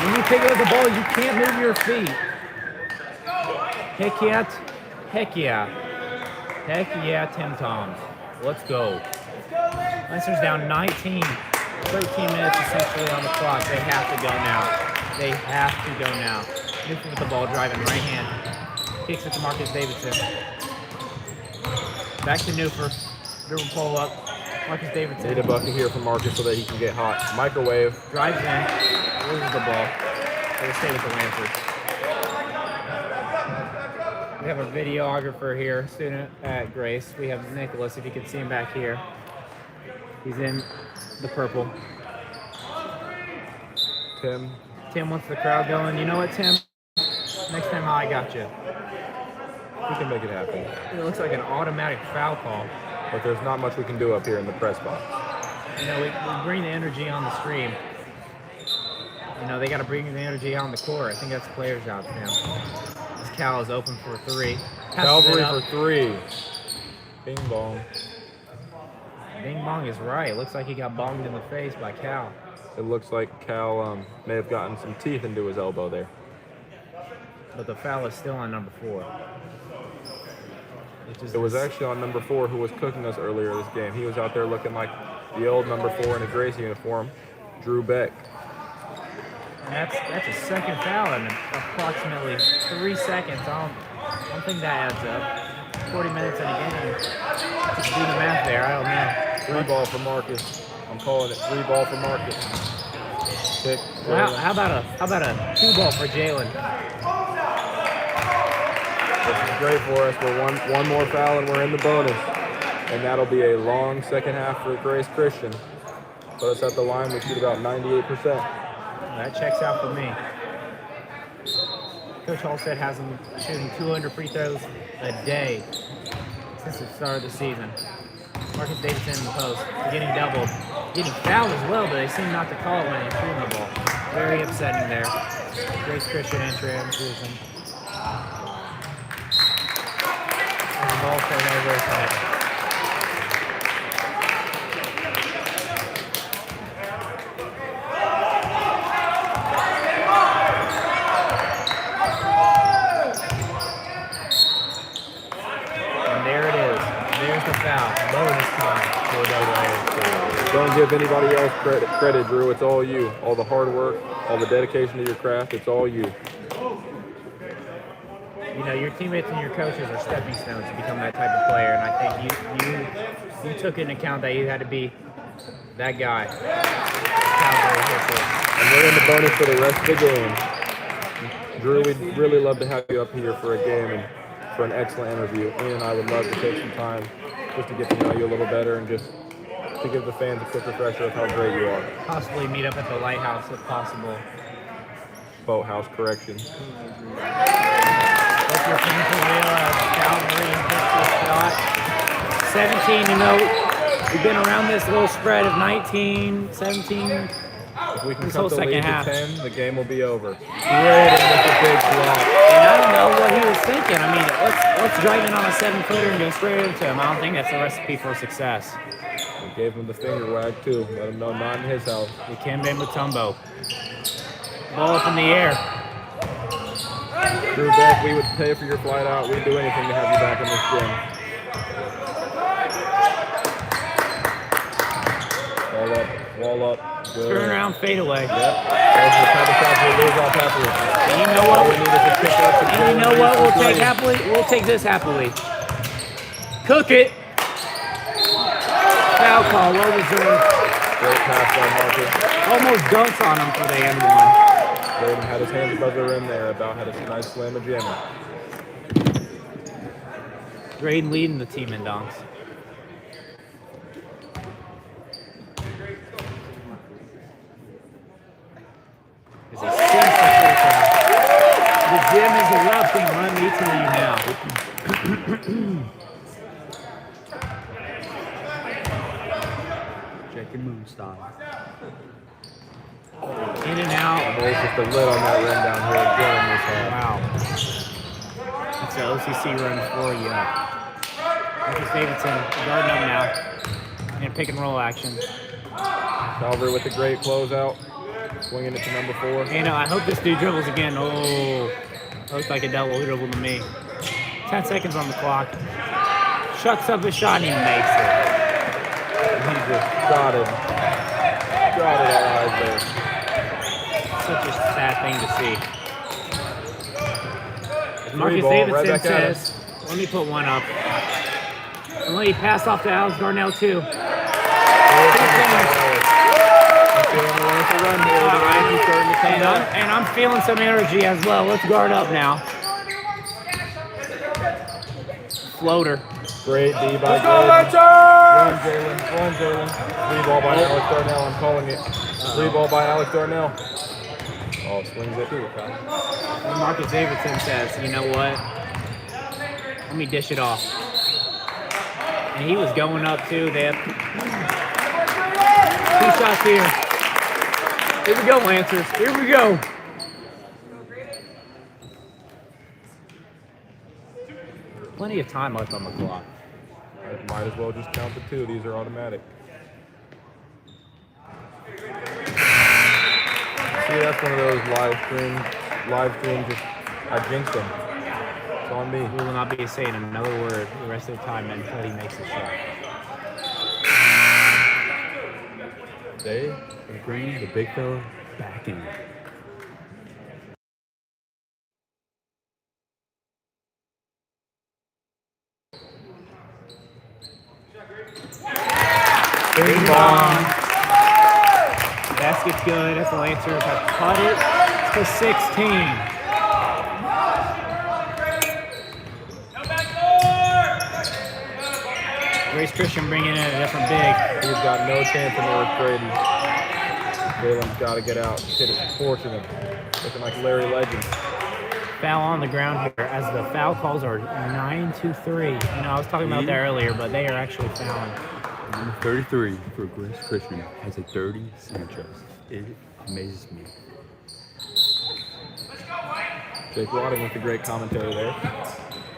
When you pick up the ball, you can't move your feet. Heck yeah. Heck yeah. Heck yeah, Tim Toms. Let's go. Lancers down 19. 13 minutes essentially on the clock. They have to go now. They have to go now. Newford with the ball driving right hand. Kicks it to Marcus Davidson. Back to Newford. Dribble pull up. Marcus Davidson. Need a bucket here from Marcus so that he can get hot. Microwave. Drives in. Loses the ball. They'll stay with the Lancers. We have a videographer here, student at Grace. We have Nicholas, if you can see him back here. He's in the purple. Tim wants the crowd going. You know what, Tim? Next time I got you. We can make it happen. It looks like an automatic foul call. But there's not much we can do up here in the press box. You know, we bring the energy on the stream. You know, they got to bring the energy on the court. I think that's the player's job now. This Cal is open for three. Calvary for three. Bing bong. Bing bong is right. It looks like he got bonged in the face by Cal. It looks like Cal may have gotten some teeth into his elbow there. But the foul is still on number 4. It was actually on number 4 who was cooking us earlier this game. He was out there looking like the old number 4 in a Grace uniform, Drew Beck. And that's a second foul in approximately 3 seconds. I don't think that adds up. 40 minutes in a game. Just do the math there. I don't know. 3 ball for Marcus. I'm calling it 3 ball for Marcus. Pick. Well, how about a 2 ball for Jalen? This is great for us. We're one more foul and we're in the bonus. And that'll be a long second half for Grace Christian. Put us at the line. We shoot about 98%. That checks out for me. Coach Halstead has him shooting 200 free throws a day since the start of the season. Marcus Davidson in the post, getting doubled, getting fouled as well, but they seem not to call it when they're shooting the ball. Very upsetting there. Grace Christian entry intrusion. And the ball turned over his head. give anybody else credit, Drew. It's all you. All the hard work, all the dedication to your craft. It's all you. You know, your teammates and your coaches are stepping stones to become that type of player, and I think you took into account that you had to be that guy. And we're in the bonus for the rest of the game. Drew, we'd really love to have you up here for a game and for an excellent interview. Ian and I would love to take some time just to get to know you a little better and just to give the fans a quick refresher of how great you are. Possibly meet up at the lighthouse if possible. Boathouse, correction. What's your painful real Calvary and Pittsburgh shot? 17-0. We've been around this little spread of 19, 17. If we can This cut whole the second lead half. to 10, the game will be over. Great, and with a big block. And I don't know what he was thinking. I mean, let's drive in on a 7-footer and go straight into him. I don't think that's a recipe for success. We gave him the finger wag too. Let him know not in his house. Dikembe Mutombo. Ball up in the air. Drew Beck, we would pay for your flight out. We'd do anything to have you back in this gym. Wall up. Good. Turn around, fade away. Yep. Those are the type of shots we lose off happily. And you know what? All we need is a kick up to And you know what? We'll take happily. We'll take this happily. Cook it. Foul call. Well deserved. Great pass by Marcus. Almost dunks on him for the end one. Braden had his hands above the rim there. About had a nice slam of Jimmy. Braden leading the team in dunks. As he sinks the first half. The gym is erupting. Let me tell you now. Chicken moon style. In and out. There's just a lid on that rim down here again in this half. Wow. That's the OCC run for you. Marcus Davidson guarding up now. And pick and roll action. Calvary with a great closeout. Swinging it to number 4. You know, I hope this dude dribbles again. Oh, looks like a double dribble to me. 10 seconds on the clock. Shucks up a shot and he makes it. He just got it our eyes there. Such a sad thing to see. As Three Marcus ball, right Davidson back at says, let me put one up. And let me pass off to Alex Darnell too. I'm feeling the length of run here. The energy's starting to come back. And I'm feeling some energy as well. Let's guard up now. Floater. Great D by Let's go, Jalen. Lancers! Run, Jalen. 3 ball by Alex Darnell. I'm calling it. 3 ball by Alex Darnell. Oh, swings it. And Marcus Davidson says, you know what? Let me dish it off. And he was going up too. They have 2 shots here. Here we go, Lancers. Here we go. Plenty of time left on the clock. Might as well just count the 2. These are automatic. See, that's one of those live streams. Just, I jinxed them. It's on me. We will not be saying another word the rest of the time until he makes the shot. They are bringing the big fella back in. Bing bong. Basket's good. That's the Lancers have cut it to 16. Grace Christian bringing in a different big. He's got no chance in there with Brady. Jalen's got to get out. Hit it fortunate. Looking like Larry Legend. Foul on the ground here as the foul calls are 9-3. You know, I was talking about that earlier, but they are actually fouling. Number 33 for Grace Christian has a 30 Sanchez. It amazes me. Jake Wadding with the great commentary there.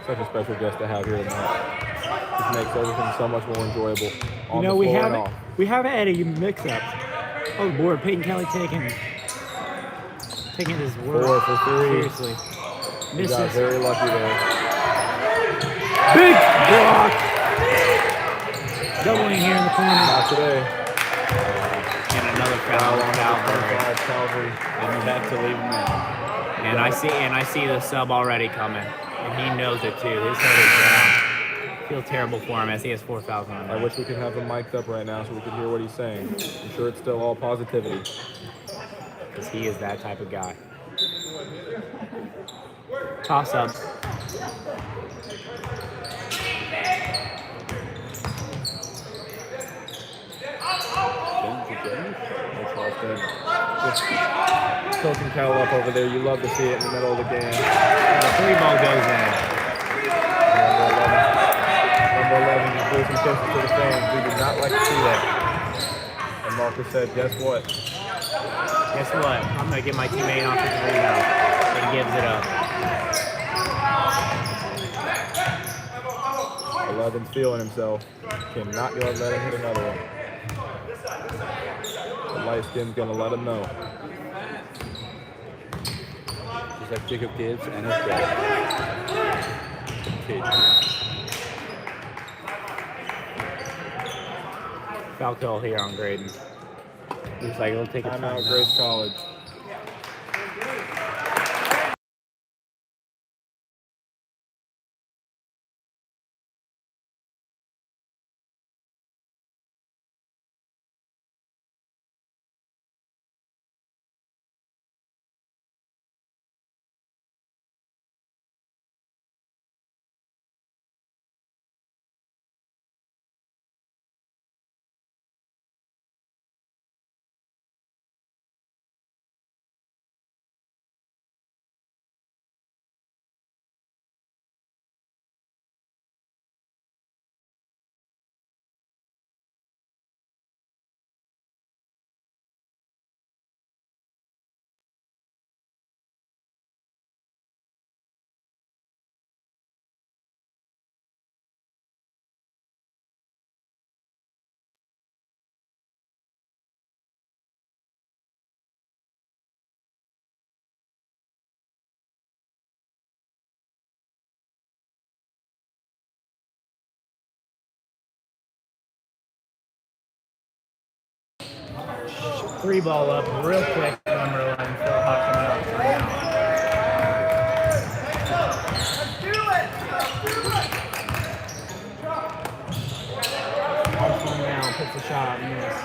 Such a special guest to have here tonight. Just makes everything so much more enjoyable. On You know, the we floor and haven't off. had any mix-ups. Oh, board. Peyton Kelly taking his word 4 for 3. seriously. You got Misses. very lucky there. Big block. Doubling here in the corner. Not today. foul on Calvary. 25 Calvary. And you have to leave him in. And I see the sub already coming. And he knows it too. His head is down. I feel terrible for him as he has 4 fouls on him. I wish we could have him mic'd up right now so we could hear what he's saying. I'm sure it's still all positivity. Because he is that type of guy. Toss up. That's Austin. Just cooking Cal up over there. You love to see it in the middle of the game. And the 3 ball goes in. Number 11 just blew some kisses to the fans. We did not like to see that. And Marcus said, guess what? Guess what? I'm going to get my teammate an offensive rebound. And gives it up. 11's feeling himself. Cannot let him hit another one. The light skin's going to let him know. Just like Jacob Gibbs and his dad. Foul call here on Graydon. Looks like it'll take a Timeout, timeout. Grace College. Three ball up real quick. Number 11, Phil Hawk coming out for now. Hawk's going down, puts a shot, miss.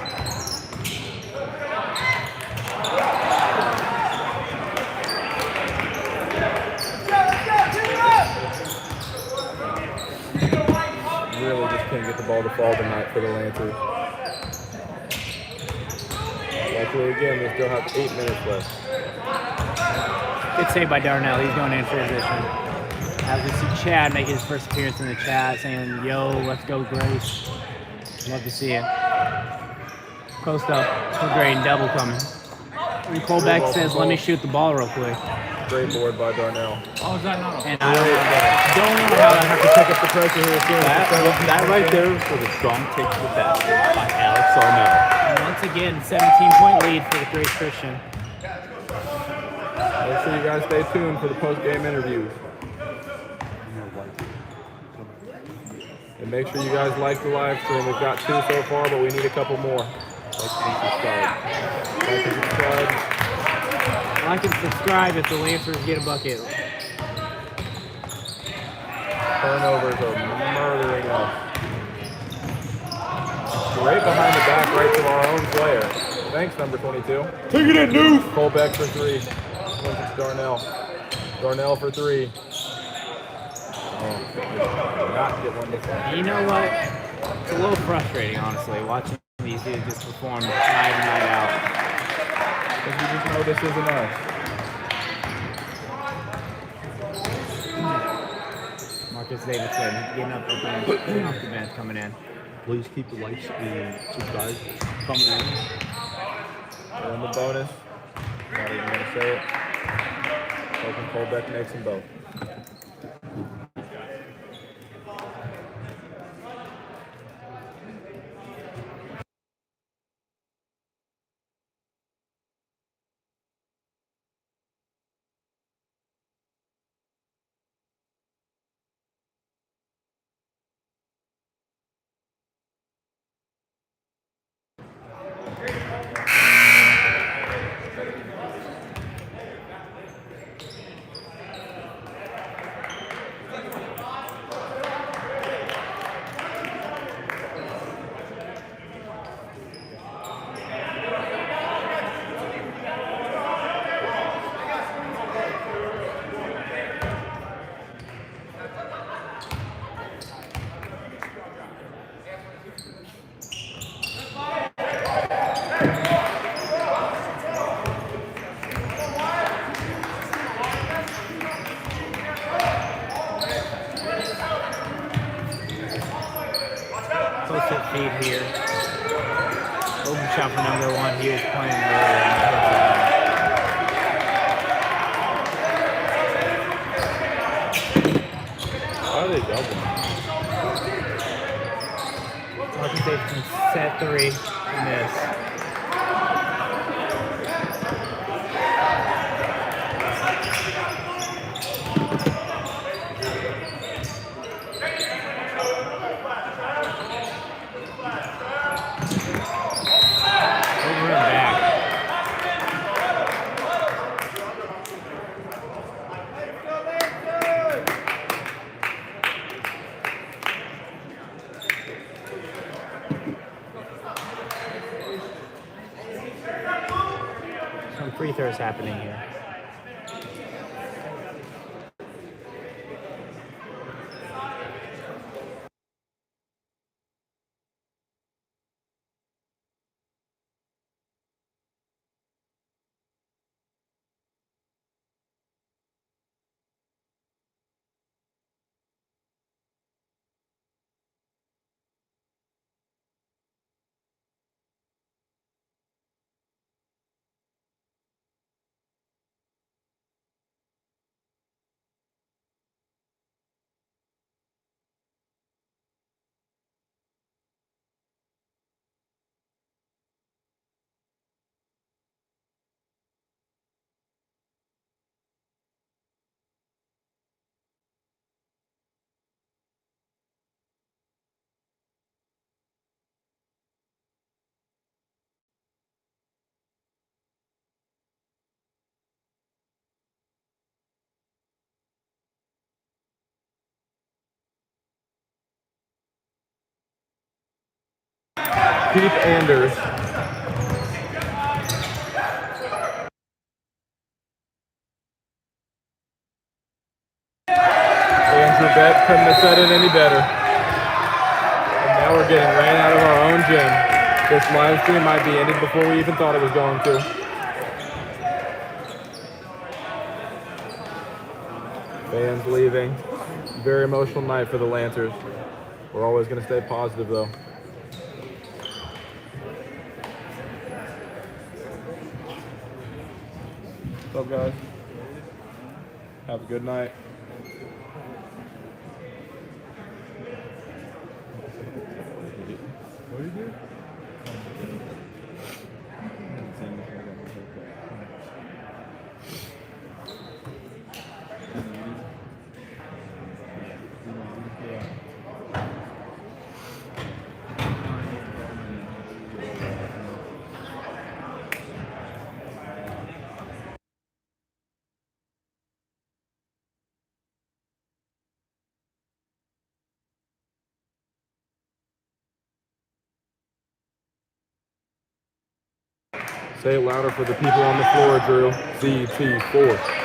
Really just can't get the ball to fall tonight for the Lancers. Luckily, again, they still have 8 minutes left. Good save by Darnell. He's going in transition. As we see Chad make his first appearance in the chat, saying, "Yo, let's go, Grace." Love to see it. Post up for Graydon, double coming. And Colbeck says, "Let me shoot the ball real quick." Great board by Darnell. Oh, is that not And I don't know how that Have to pick up the pressure here soon. that right there was a strong take to the basket by Alex Darnell. And once again, 17-point lead for the Grace Christian. Make sure you guys stay tuned for the post-game interviews. And make sure you guys like the live stream. We've got 2 so far, but we need a couple more. Like and subscribe. Like and subscribe if the Lancers get a bucket. Turnovers are murdering us. Right behind the back, right to our own player. Thanks, number 22. Take it in, dude! Colbeck for 3. Once it's Darnell. Darnell for 3. Oh, not get one this time. You know what? It's a little frustrating, honestly, watching these dudes just perform night in, night out. Because we just know this isn't us. Marcus Davidson getting up the bench, getting off the bench, coming in. Please keep the lights and subscribe coming in. We're in the bonus. Not even going to say it. Hoping Colbeck makes them both. touchdown for number 1. He was playing earlier. Why are they doubling? Marcus Davidson set 3, miss. Over and back. Some free throws happening here. Keith Anders. Andrew Beck couldn't have said it any better. And now we're getting rain out of our own gym. This live stream might be ended before we even thought it was going to. Fans leaving. Very emotional night for the Lancers. We're always going to stay positive, though. What's up, guys? Have a good night. What do you do? Say it louder for the people on the floor, Drew. CT4.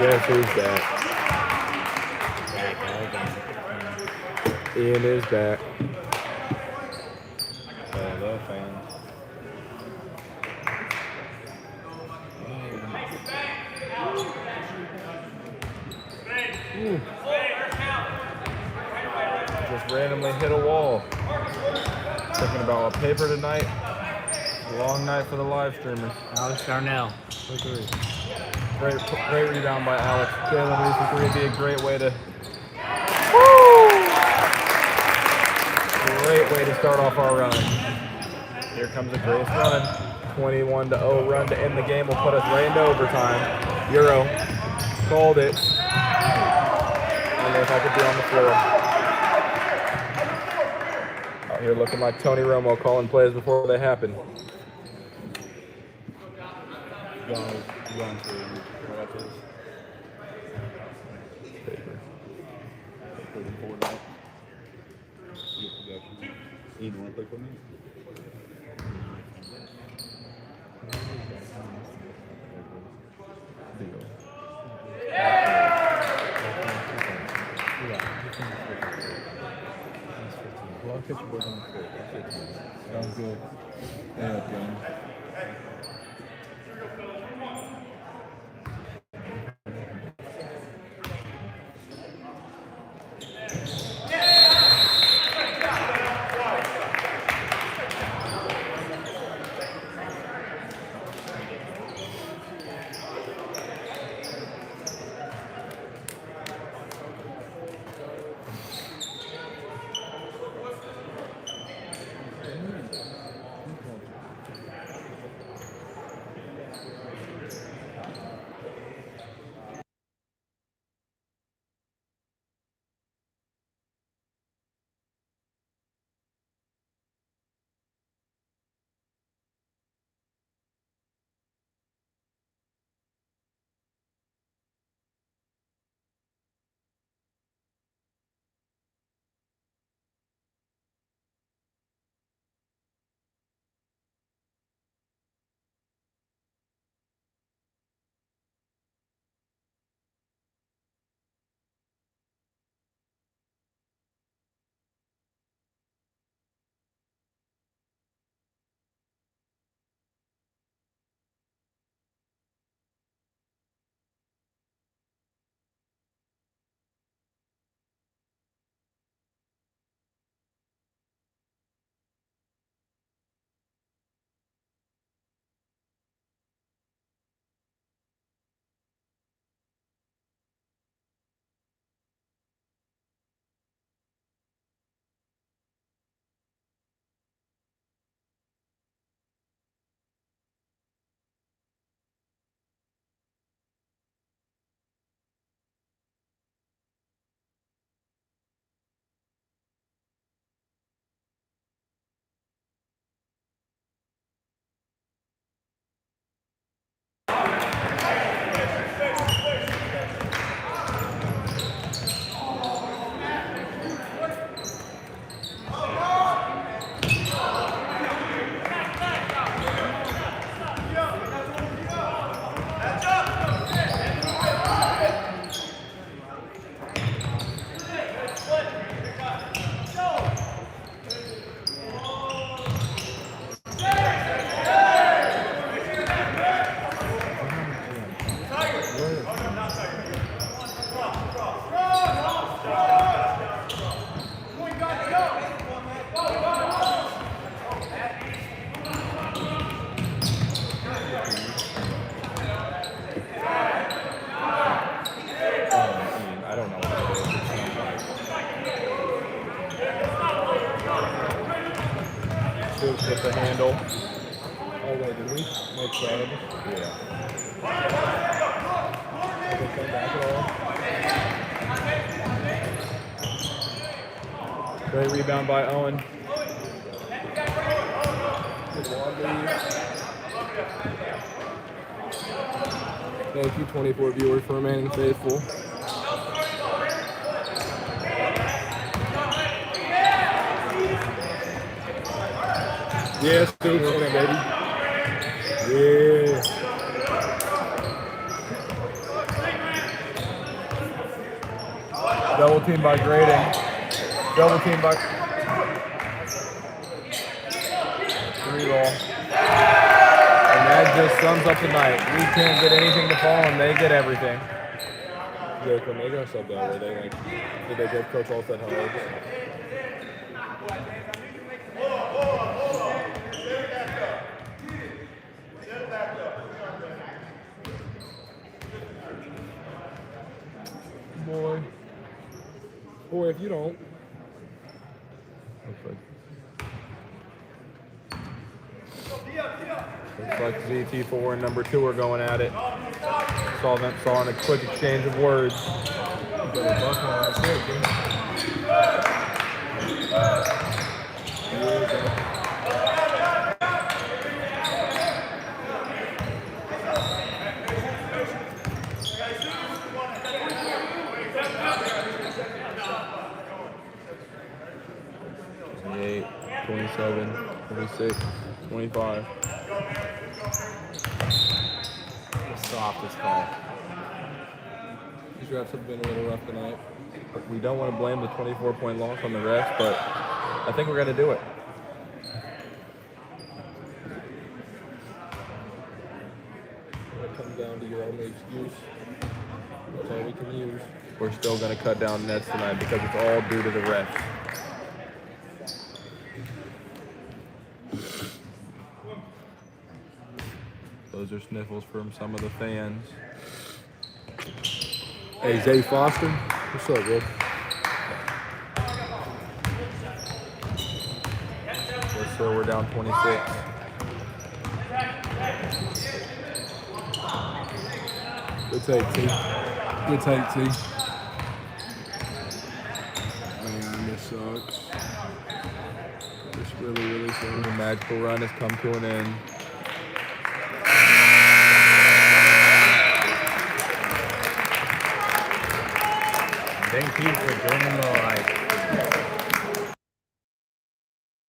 Guess who's back? Ian is back. Hello, fans. Just randomly hit a wall. Thinking about a paper tonight. Long night for the live streamers. Alex Darnell. Great rebound by Alex. Jalen Reese for three would be a great way to start off our run. Here comes a Grace run. 21-0 run to end the game will put us right into overtime. Euro called it. I don't know if I could be on the floor. Out here looking like Tony Romo calling plays before they happen. You want to play for me? Well, I'll catch you boys on the court. Sounds good. Yeah, John. With the handle. Oh, wait, did we make sub? Yeah. Did they come back at all? Great rebound by Owen. Good Wadley. Thank you, 24 viewers, for remaining faithful. Yeah, Stoops. Okay, baby. Yeah. Double team by Grading. Double team by 3-ball. And that just sums up the night. We can't get anything to fall, and they get everything. Yeah, when they got sub that way, did they give Coach Allsted hard? Boy, if you don't. Looks like ZT4 and number 2 are going at it. Saw in a quick exchange of words. Eight, 27, 26, 25. Soft as call. These refs have been a little rough tonight. We don't want to blame the 24-point loss on the refs, but I think we're going to do it. When it comes down to your only excuse, that's all we can use. We're still going to cut down nets tonight because it's all due to the refs. Those are sniffles from some of the fans. Hey, Zay Foster. What's up, bro? Yes, sir, we're down 26. Good take, T. Good take, T. Man, this sucks. This really The sucks. magical run has come to an end. Thank you for joining the live.